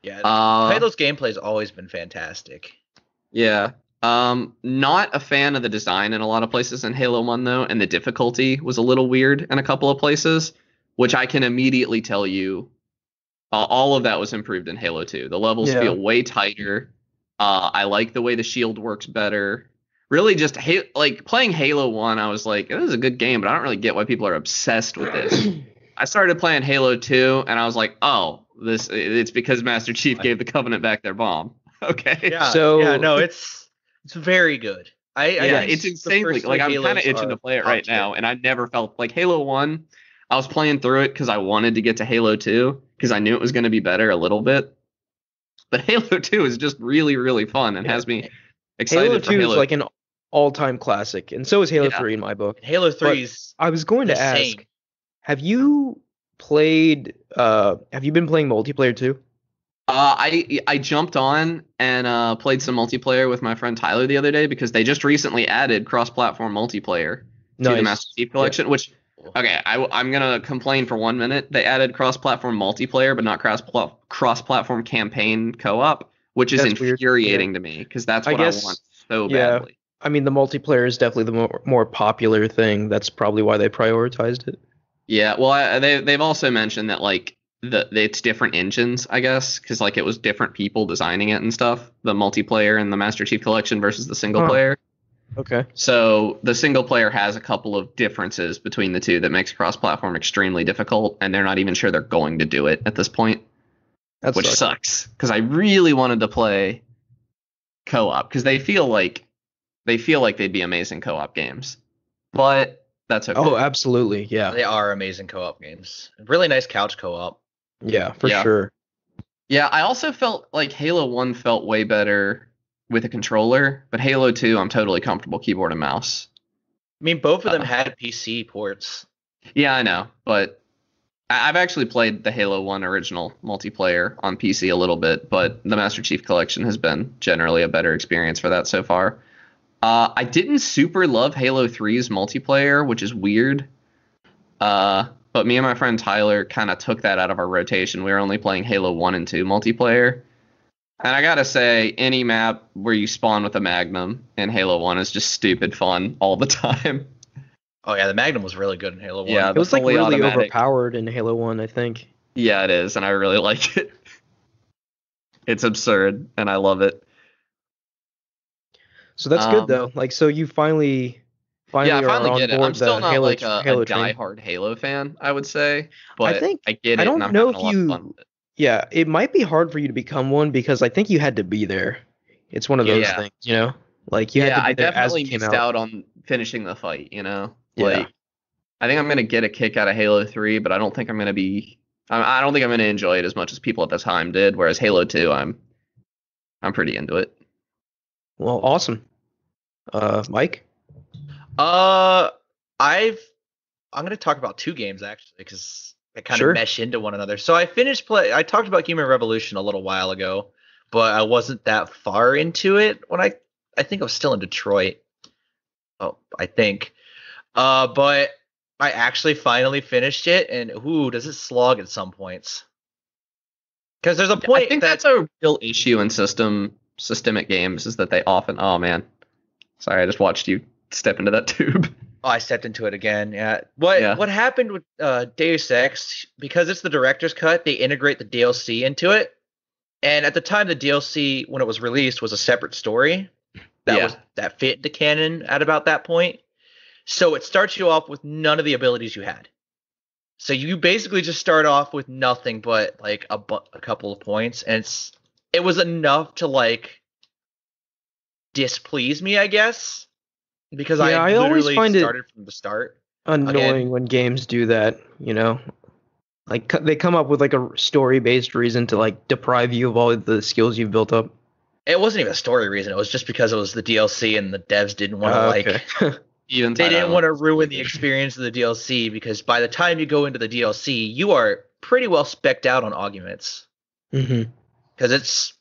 Yeah. Uh, Halo's gameplay's always been fantastic. Yeah. Not a fan of the design in a lot of places in Halo 1 though, and the difficulty was a little weird in a couple of places, which I can immediately tell you all of that was improved in Halo 2. The levels Yeah. feel way tighter. I like the way the shield works better. Really just like playing Halo 1, I was like, it was a good game, but I don't really get why people are obsessed with this. I started playing Halo 2 and I was like, oh, it's because Master Chief gave the Covenant back their bomb. Okay. Yeah. So- yeah, no, it's very good. Yeah, think it's the insanely first like three I'm kind of Halos itching are to play it top right tier. now, and I never felt like Halo 1. I was playing through it because I wanted to get to Halo 2 because I knew it was going to be better a little bit. But Halo 2 is just really, really fun and Yeah. has me excited Halo for 2 Halo. is like an all-time classic, and so is Halo Yeah. 3 in my book. Halo 3's I was going to insane. ask, have you played have you been playing multiplayer too? I jumped on and played some multiplayer with my friend Tyler the other day because they just recently added cross-platform multiplayer to the Nice. Master Chief Collection. Which, okay, I'm gonna complain for 1 minute. They added cross-platform multiplayer, but not cross-platform campaign co-op, which is That's weird. infuriating to me because that's I what I guess- want so yeah. badly. I mean, the multiplayer is definitely the more popular thing. That's probably why they prioritized it. Yeah, well, they've also mentioned that like it's different engines, I guess, because like it was different people designing it and stuff. The multiplayer and the Master Chief Collection versus the single Huh. player. Okay. So the single player has a couple of differences between the two that makes cross-platform extremely difficult, and they're not even sure they're going to do it at this point, That which sucks. sucks because I really wanted to play co-op because they feel like they'd be amazing co-op games, but that's okay. Oh, absolutely. Yeah. They are amazing co-op games. Really nice couch co-op. Yeah, for Yeah. sure. Yeah, I also felt like Halo 1 felt way better with a controller, but Halo 2, I'm totally comfortable keyboard and mouse. I mean, both of them Uh, had PC ports. Yeah, I know, but I've actually played the Halo 1 original multiplayer on PC a little bit, but the Master Chief Collection has been generally a better experience for that so far. I didn't super love Halo 3's multiplayer, which is weird. But me and my friend Tyler kind of took that out of our rotation. We were only playing Halo 1 and 2 multiplayer. And I gotta say, any map where you spawn with a Magnum in Halo 1 is just stupid fun all the time. Oh yeah, the Magnum was really good in Halo 1. Yeah, It was like fully really automatic. overpowered in Halo 1, I think. Yeah, it is, and I really like it. It's absurd, and I love it. So that's good Um, though. Like, so you finally Yeah, I are finally on get it. board I'm still the not Halo, like a Halo train. diehard Halo fan, I would say, but think- I get it. I don't and I'm know having if a lot of you- fun with it. Yeah, it might be hard for you to become one because I think you had to be there. It's one of those Yeah. things, you know? Like you had Yeah, to be I there as definitely it came missed out. out on finishing the fight. You know, Yeah. like I think I'm gonna get a kick out of Halo 3, but I don't think I'm gonna be. I don't think I'm gonna enjoy it as much as people at the time did. Whereas Halo 2, I'm pretty into it. Well, awesome. Mike? I'm going to talk about two games actually because they kind Sure. of mesh into one another. So I talked about Human Revolution a little while ago, but I wasn't that far into it when I think I was still in Detroit. Oh, I think. But I actually finally finished it, and does it slog at some points? Because there's a point I think that's a real issue in systemic games is that they often. Oh man, sorry, I just watched you step into that tube. Oh, I stepped into it again. Yeah. Yeah. What happened with Deus Ex? Because it's the director's cut, they integrate the DLC into it. And at the time, the DLC, when it was released, was a separate story that fit the canon at about that point. So it starts you off with none of the abilities you had. So you basically just start off with nothing but like a couple of points, and it was enough to like displease me, I guess. Because Yeah, I I always literally find it started from the start. Annoying when games do that, you know? Like they come up with like a story-based reason to like deprive you of all the skills you've built up. It wasn't even a story reason. It was just because it was the DLC and the devs didn't want to Okay. Even they Tight didn't Island. want to ruin the experience of the DLC because by the time you go into the DLC, you are pretty well specced out on augments. hmm Because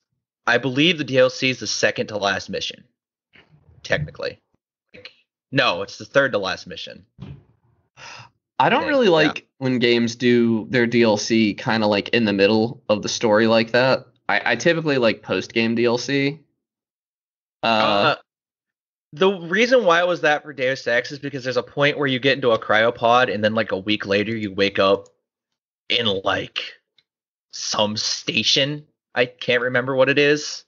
I believe the DLC is the second to last mission. Technically. No, it's the third to last mission. I don't Yeah, really yeah. like when games do their DLC kind of like in the middle of the story like that. I typically like post-game DLC. The reason why it was that for Deus Ex is because there's a point where you get into a cryopod and then like a week later you wake up in like some station. I can't remember what it is.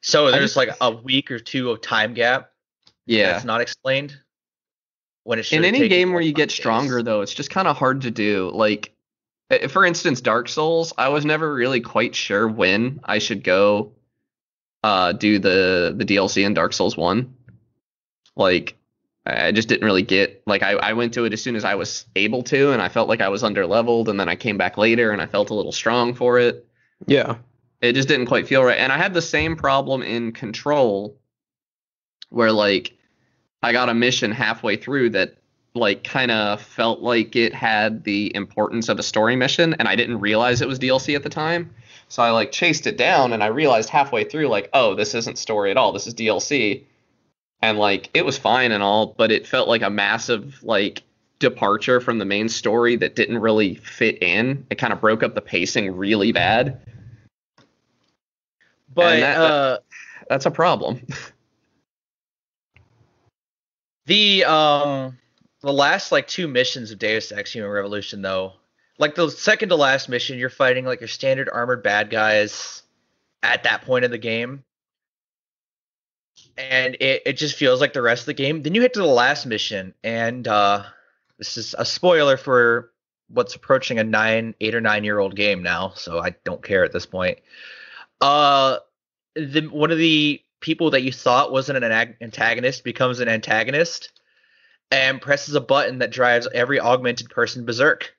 So there's like a week or two of time gap Yeah. that's not explained. When it should In have any taken game where like you 5 get days. stronger, though, it's just kind of hard to do. Like, for instance, Dark Souls, I was never really quite sure when I should go do the DLC in Dark Souls 1. Like, I just didn't really get, like, I went to it as soon as I was able to, and I felt like I was under-leveled, and then I came back later, and I felt a little strong for it. Yeah. It just didn't quite feel right. And I had the same problem in Control, where, like, I got a mission halfway through that like kind of felt like it had the importance of a story mission, and I didn't realize it was DLC at the time. So I like chased it down, and I realized halfway through, like, oh, this isn't story at all. This is DLC. And like it was fine and all, but it felt like a massive like departure from the main story that didn't really fit in. It kind of broke up the pacing really bad. But And that's a problem. the last like 2 missions of Deus Ex Human Revolution though, like the second to last mission, you're fighting like your standard armored bad guys at that point in the game. And it just feels like the rest of the game. Then you hit to the last mission, and this is a spoiler for what's approaching a 8 or 9 year old game now, so I don't care at this point. One of the people that you thought wasn't an antagonist becomes an antagonist and presses a button that drives every augmented person berserk.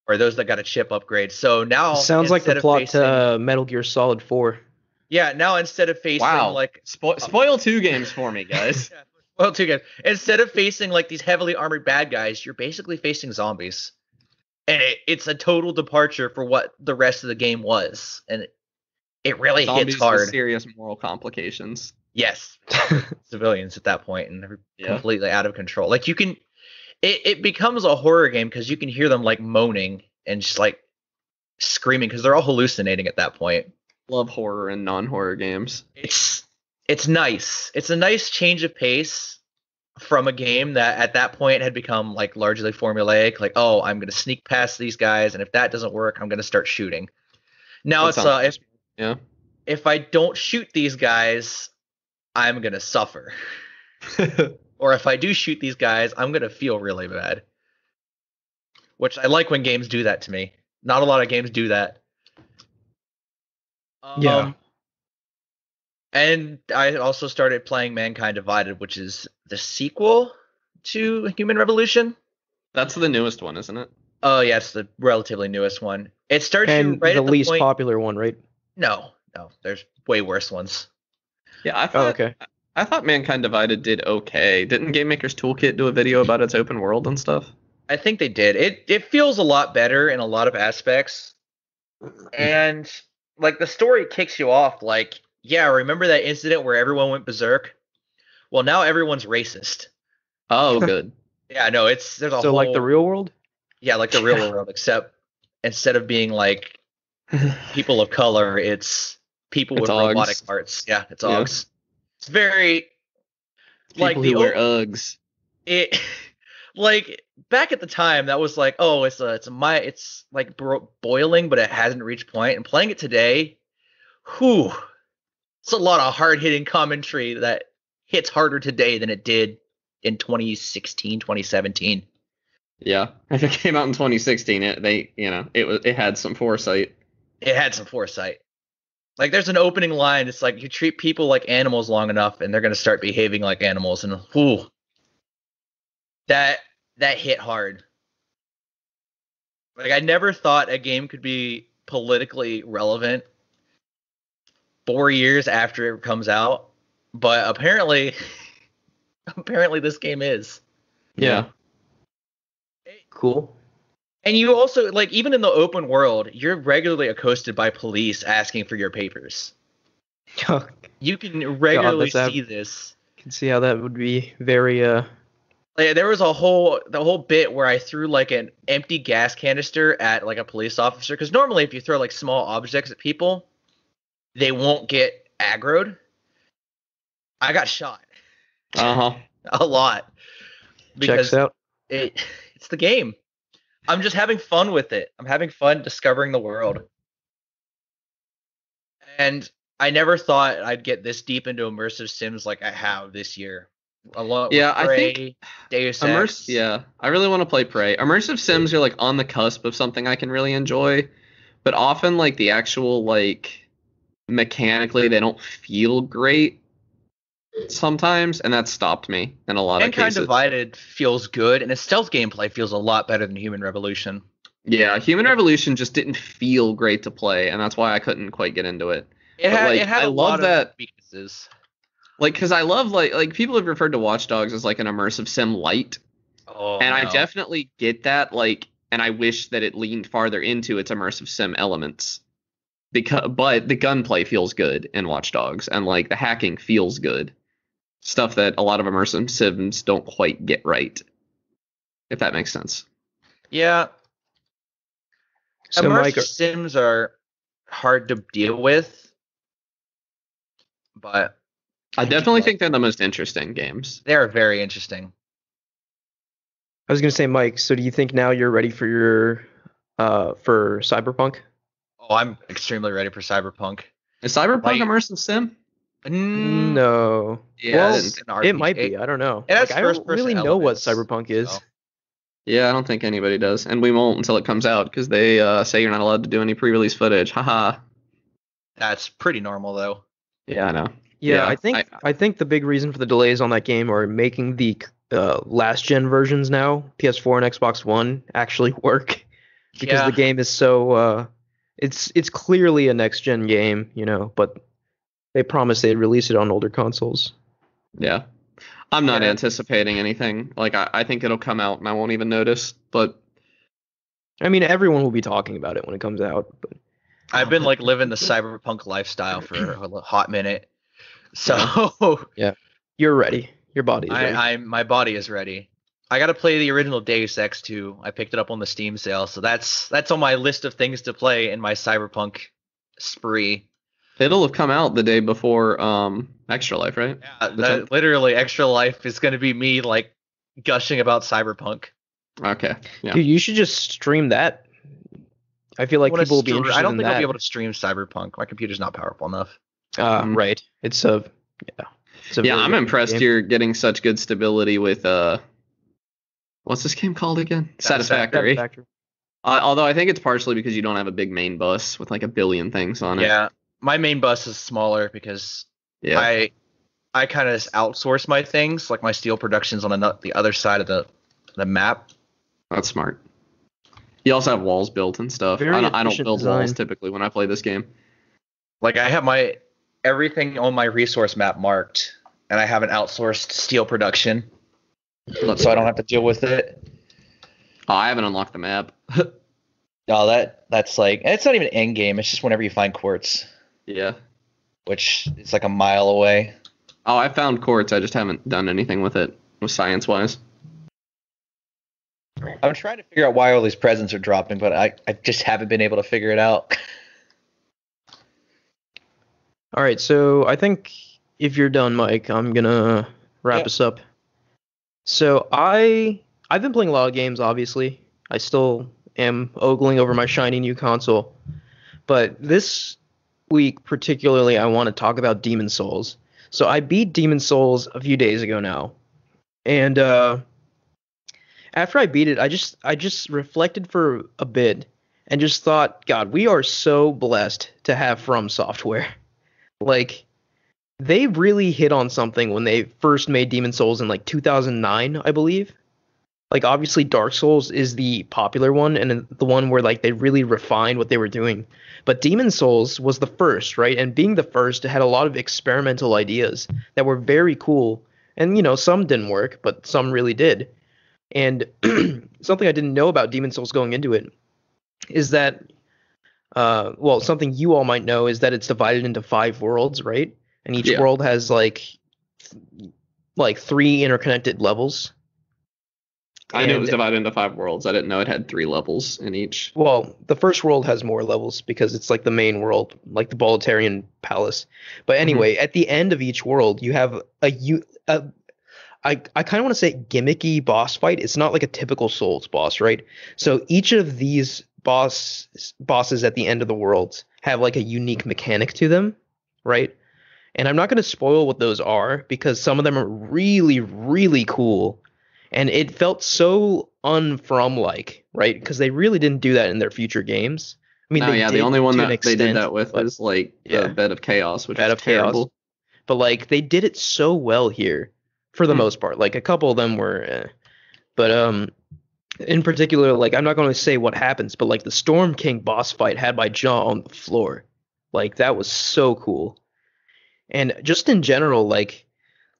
Or those that got a chip upgrade. So now Sounds like the instead of plot facing- to Metal Gear Solid 4. Yeah, now instead of facing Wow. like Spoil 2 games for me, guys. well, too good. Instead of facing like these heavily armored bad guys, you're basically facing zombies, and it's a total departure for what the rest of the game was, and it really Zombies hits hard. with serious moral complications. Yes, civilians at that point, and they're Yeah. completely out of control. Like you can, it becomes a horror game because you can hear them like moaning and just like screaming because they're all hallucinating at that point. Love horror and non-horror games. It's nice. It's a nice change of pace from a game that at that point had become like largely formulaic. Like, oh, I'm gonna sneak past these guys, and if that doesn't work, I'm gonna start shooting. Now That it's sounds- Yeah. if I don't shoot these guys, I'm gonna suffer. Or if I do shoot these guys, I'm gonna feel really bad. Which I like when games do that to me. Not a lot of games do that. Yeah. And I also started playing Mankind Divided, which is the sequel to Human Revolution. That's the newest one, isn't it? Oh, yeah, it's the relatively newest one. It starts you And right the at the least point. popular one, right? No, there's way worse ones. Yeah, I Oh, thought okay. I thought Mankind Divided did okay. Didn't Game Maker's Toolkit do a video about its open world and stuff? I think they did. It feels a lot better in a lot of aspects. And like the story kicks you off like, yeah, remember that incident where everyone went berserk? Well, now everyone's racist. Oh, good. Yeah, no, there's a So whole, like the real world? yeah, like the real world, except instead of being like people of color, it's people It's with Augs. robotic parts. Yeah, it's Yeah. Augs. It's very like People the who wear Uggs. it like back at the time that was like, oh, it's like boiling, but it hasn't reached point. And playing it today, whew, it's a lot of hard hitting commentary that hits harder today than it did in 2016, 2017. Yeah. If it came out in 2016, it had some foresight. It had some foresight. Like there's an opening line. It's like you treat people like animals long enough, and they're gonna start behaving like animals. And whew, that hit hard. Like I never thought a game could be politically relevant 4 years after it comes out, but apparently this game is. Yeah. Cool. And you also like even in the open world, you're regularly accosted by police asking for your papers. Can You can regularly that's see this. see how that would be very Like, there was the whole bit where I threw like an empty gas canister at like a police officer because normally if you throw like small objects at people, they won't get aggroed. I got shot Uh-huh. a lot because checks out. it's the game. I'm just having fun with it. I'm having fun discovering the world. And I never thought I'd get this deep into immersive sims like I have this year. A lot. Yeah, with I Prey, think Deus Ex. Yeah, I really want to play Prey. Immersive sims are like on the cusp of something I can really enjoy, but often like the actual like mechanically they don't feel great sometimes, and that stopped me in a lot of Mankind cases. Divided feels good, and its stealth gameplay feels a lot better than Human Revolution. Yeah, Human Revolution just didn't feel great to play, and that's why I couldn't quite get into it. It But, had, like, it had I a love lot that- of weaknesses. Like, because I love like people have referred to Watch Dogs as like an immersive sim light, Oh, and I no. definitely get that. Like, and I wish that it leaned farther into its immersive sim elements. But the gunplay feels good in Watch Dogs, and like the hacking feels good. Stuff that a lot of immersive sims don't quite get right, if that makes sense. Yeah, So immersive Mike, sims are hard to deal with, but I do definitely like think they're the most interesting games. they are very interesting. I was gonna say, Mike. So do you think now you're ready for your for Cyberpunk? Oh, I'm extremely ready for Cyberpunk. Is Cyberpunk Like- immersive sim? No. Yeah, Well, I it's didn't- an it RPG. might be. I don't know. It has Like, I don't first-person really know what elements, Cyberpunk is. so. Yeah, I don't think anybody does, and we won't until it comes out because they say you're not allowed to do any pre-release footage. Haha. That's pretty normal though. Yeah, I know. Yeah, Yeah, I think the big reason for the delays on that game are making the last gen versions now, PS4 and Xbox One, actually work because Yeah. the game is so it's clearly a next gen game, you know, but they promised they'd release it on older consoles. Yeah. I'm not Yeah. anticipating anything. Like, I think it'll come out and I won't even notice. But I mean, everyone will be talking about it when it comes out, but I've been like living the Cyberpunk lifestyle for a hot minute, so you're ready. Your body is ready. my body is ready. I got to play the original Deus Ex 2. I picked it up on the Steam sale, so that's on my list of things to play in my Cyberpunk spree. it'll have come out the day before Extra Life, right? Yeah, The 10th? literally, Extra Life is going to be me like gushing about Cyberpunk. Okay. Yeah. Dude, you should just stream that. I feel like Wanna people will be str- interested I don't in think that. I'll be able to stream Cyberpunk. My computer's not powerful enough. Right. It's a It's a Yeah, really I'm good impressed game. you're getting such good stability with what's this game called again? Satisfactory. Satisfactory. Although I think it's partially because you don't have a big main bus with like a billion things on it. Yeah, my main bus is smaller because Yeah. I kind of outsource my things, like my steel productions on the other side of the map. That's smart. You also have walls built and stuff. Very I don't efficient build walls design. typically when I play this game. Like I have my everything on my resource map marked, and I have an outsourced steel production, so I don't have to deal with it. Oh, I haven't unlocked the map. No, that's like it's not even end game. It's just whenever you find quartz, Yeah. which is like a mile away. Oh, I found quartz. I just haven't done anything with it, science wise. I'm trying to figure out why all these presents are dropping, but I just haven't been able to figure it out. All right, so I think if you're done, Mike, I'm gonna wrap Yep. us up. So I've been playing a lot of games. Obviously, I still am ogling over my shiny new console, but this week particularly, I want to talk about Demon Souls. So I beat Demon Souls a few days ago now, and after I beat it, I just reflected for a bit and just thought, God, we are so blessed to have From Software. Like, they really hit on something when they first made Demon Souls in like 2009, I believe. Like, obviously Dark Souls is the popular one and the one where like they really refined what they were doing. But Demon Souls was the first, right? And being the first, it had a lot of experimental ideas that were very cool. And, you know, some didn't work, but some really did. And something I didn't know about Demon Souls going into it is that, well, something you all might know is that it's divided into 5 worlds, right? And each Yeah. world has like 3 interconnected levels. I knew it was And- divided into 5 worlds. I didn't know it had 3 levels in each. Well, the first world has more levels because it's like the main world, like the Boletarian Palace. But anyway, at the end of each world, you have I kind of want to say gimmicky boss fight. It's not like a typical Souls boss, right? So each of these bosses at the end of the worlds have like a unique mechanic to them, right? And I'm not going to spoil what those are because some of them are really, really cool. And it felt so unfrom like, right? Because they really didn't do that in their future games. I mean, No, they yeah, the did only one to an that they did extent, that with but- was like yeah. the Bed of Chaos, which Bed was of Chaos. terrible. but like they did it so well here for the Hmm. most part. Like a couple of them were but in particular, like I'm not going to say what happens, but like the Storm King boss fight had my jaw on the floor. Like that was so cool. And just in general, like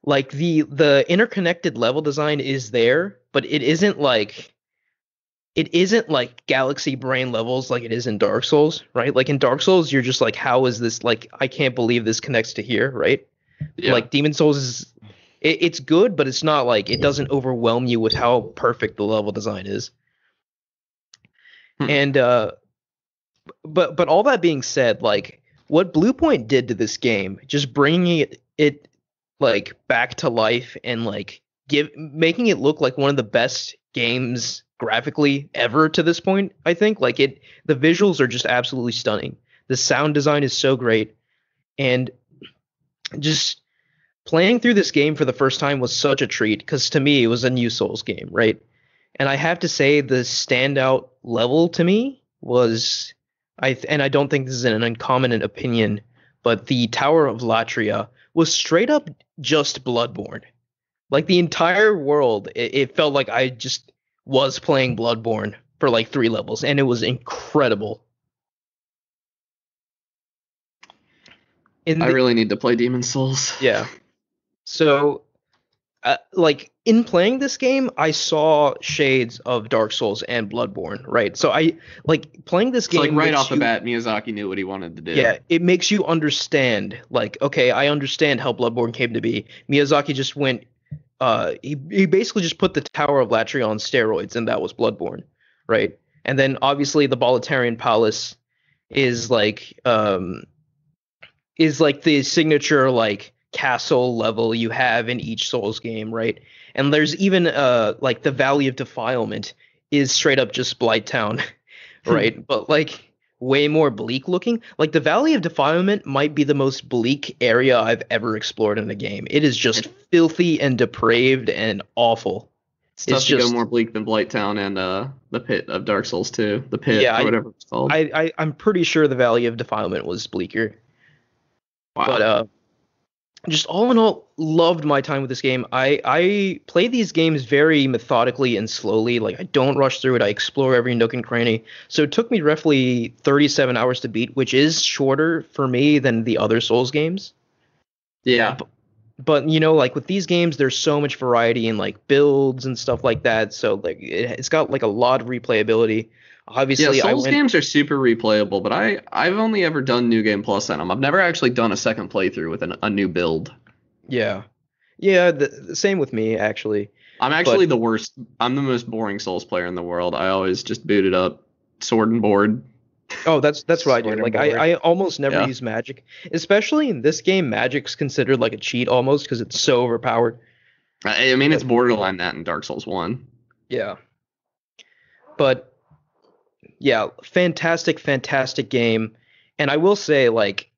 like the interconnected level design is there, but it isn't like Galaxy Brain levels like it is in Dark Souls, right? Like in Dark Souls, you're just like, how is this, like, I can't believe this connects to here, right? Yeah. Like Demon Souls it's good, but it's not like, it doesn't overwhelm you with how perfect the level design is. Hmm. And but all that being said, like what Bluepoint did to this game, just bringing it like back to life and like making it look like one of the best games graphically ever to this point, I think. Like the visuals are just absolutely stunning. The sound design is so great, and just playing through this game for the first time was such a treat, because to me it was a new Souls game, right? And I have to say the standout level to me was, and I don't think this is an uncommon opinion, but the Tower of Latria was straight up just Bloodborne. Like the entire world, it felt like I just was playing Bloodborne for like 3 levels, and it was incredible. I really need to play Demon Souls. Yeah. So, like in playing this game, I saw shades of Dark Souls and Bloodborne, right? So I like playing this game. So like right off the bat, Miyazaki knew what he wanted to do. Yeah, it makes you understand. Like, okay, I understand how Bloodborne came to be. Miyazaki just went. He basically just put the Tower of Latria on steroids, and that was Bloodborne, right? And then obviously the Boletarian Palace is like the signature like castle level you have in each Souls game, right? And there's even like the Valley of Defilement is straight up just Blighttown, right? But like way more bleak looking. Like the Valley of Defilement might be the most bleak area I've ever explored in a game. It is just filthy and depraved and awful. It's tough to go more bleak than Blighttown and the Pit of Dark Souls 2. The Pit, or whatever it's called. I'm pretty sure the Valley of Defilement was bleaker. Wow. But just all in all, loved my time with this game. I play these games very methodically and slowly. Like I don't rush through it. I explore every nook and cranny. So it took me roughly 37 hours to beat, which is shorter for me than the other Souls games. Yeah. But you know, like with these games, there's so much variety in like builds and stuff like that. So like it's got like a lot of replayability. Obviously, Souls games are super replayable, but I've only ever done New Game Plus on them. I've never actually done a second playthrough with a new build. Yeah, the same with me actually. I'm actually the worst. I'm the most boring Souls player in the world. I always just boot it up, sword and board. Oh, that's what I do. Like I almost never use magic, especially in this game. Magic's considered like a cheat almost because it's so overpowered. I mean, it's borderline that in Dark Souls 1. Yeah, but. Yeah, fantastic game. And I will say, like,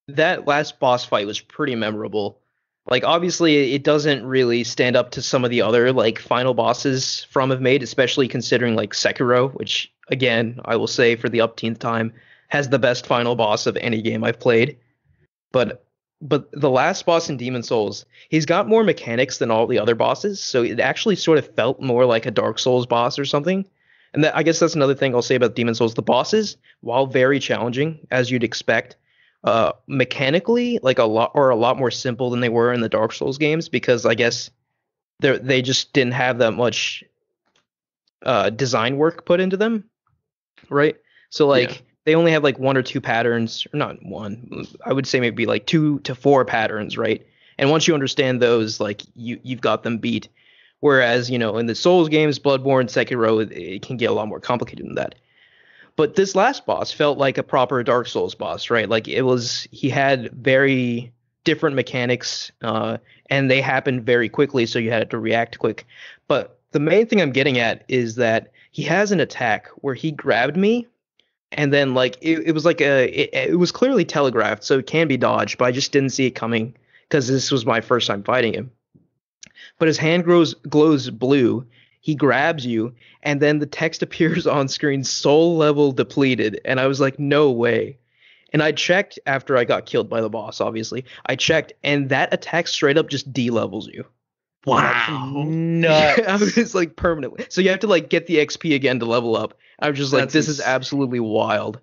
that last boss fight was pretty memorable. Like, obviously, it doesn't really stand up to some of the other, like, final bosses From have made, especially considering, like, Sekiro, which, again, I will say for the upteenth time, has the best final boss of any game I've played. But the last boss in Demon Souls, he's got more mechanics than all the other bosses, so it actually sort of felt more like a Dark Souls boss or something. And I guess that's another thing I'll say about Demon Souls. The bosses, while very challenging, as you'd expect, mechanically, like a lot more simple than they were in the Dark Souls games, because I guess they just didn't have that much design work put into them, right? So like they only have like 1 or 2 patterns, or not one. I would say maybe like 2 to 4 patterns, right? And once you understand those, like you've got them beat. Whereas, you know, in the Souls games, Bloodborne, Sekiro, it can get a lot more complicated than that. But this last boss felt like a proper Dark Souls boss, right? Like he had very different mechanics, and they happened very quickly, so you had to react quick. But the main thing I'm getting at is that he has an attack where he grabbed me, and then like it was like it was clearly telegraphed, so it can be dodged, but I just didn't see it coming because this was my first time fighting him. But his hand glows blue. He grabs you, and then the text appears on screen, soul level depleted. And I was like, no way. And I checked after I got killed by the boss, obviously. I checked, and that attack straight up just de-levels you. Wow. Nuts. I was like permanently. So you have to like get the XP again to level up. I was just like, this is absolutely wild.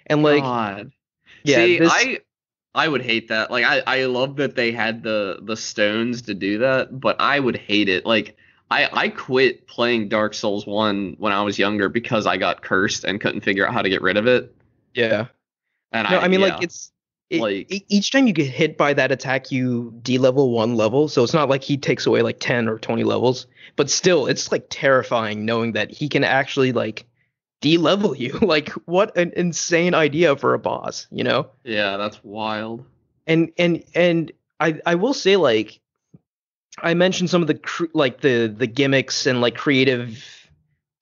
And like, God. yeah, See, I would hate that. Like I love that they had the stones to do that, but I would hate it. Like I quit playing Dark Souls 1 when I was younger because I got cursed and couldn't figure out how to get rid of it. Yeah. And No, I mean, yeah, like like each time you get hit by that attack, you de-level 1 level. So it's not like he takes away like 10 or 20 levels, but still, it's like terrifying knowing that he can actually like de-level you. Like, what an insane idea for a boss, you know? yeah, that's wild. And I will say, like, I mentioned some of the like the gimmicks and like creative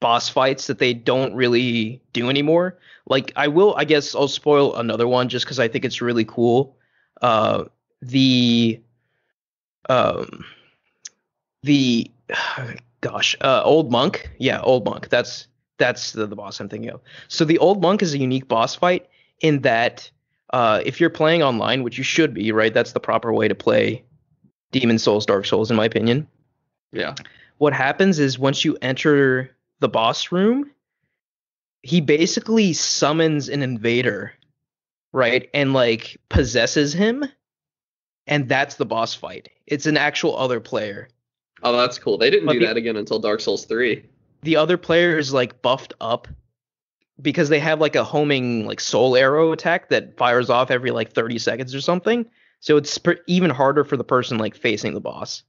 boss fights that they don't really do anymore. Like, I guess I'll spoil another one just because I think it's really cool. The the Old Monk. Yeah, Old Monk. That's the boss I'm thinking of. So the Old Monk is a unique boss fight in that if you're playing online, which you should be, right? That's the proper way to play Demon Souls, Dark Souls, in my opinion. Yeah. What happens is once you enter the boss room, he basically summons an invader, right? And like possesses him, and that's the boss fight. It's an actual other player. Oh, that's cool. They didn't But do that again until Dark Souls 3. The other player is like buffed up because they have like a homing like soul arrow attack that fires off every like 30 seconds or something. So it's even harder for the person like facing the boss.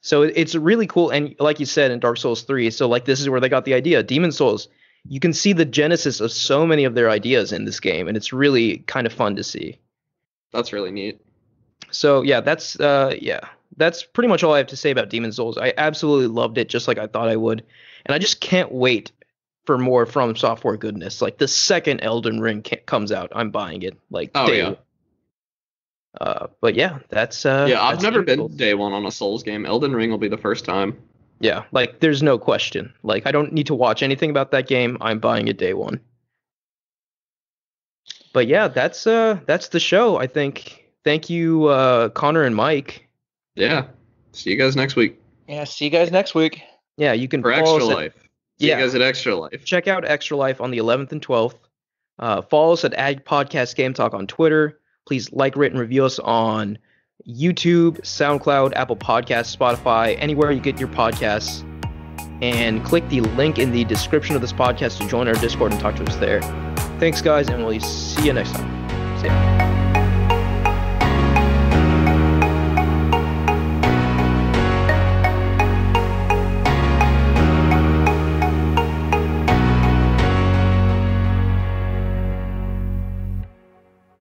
So it's really cool. And like you said in Dark Souls 3, so like this is where they got the idea. Demon Souls, you can see the genesis of so many of their ideas in this game, and it's really kind of fun to see. That's really neat. So yeah, that's pretty much all I have to say about Demon Souls. I absolutely loved it, just like I thought I would, and I just can't wait for more From Software goodness. Like the second Elden Ring comes out, I'm buying it. Like day one. But yeah, that's yeah. I've that's never Demon been Souls. day one on a Souls game. Elden Ring will be the first time. Yeah, like there's no question. Like I don't need to watch anything about that game. I'm buying it day one. But yeah, that's the show, I think. Thank you, Connor and Mike. Yeah. See you guys next week Yeah, see you guys next week. Yeah, you can for follow Extra us at- Life. See Yeah. you guys at Extra Life. check out Extra Life on the 11th and 12th. Follow us at Ag Podcast Game Talk on Twitter. Please like, rate, and review us on YouTube, SoundCloud, Apple Podcasts, Spotify, anywhere you get your podcasts. And click the link in the description of this podcast to join our Discord and talk to us there. Thanks, guys, and we'll see you next time. See ya.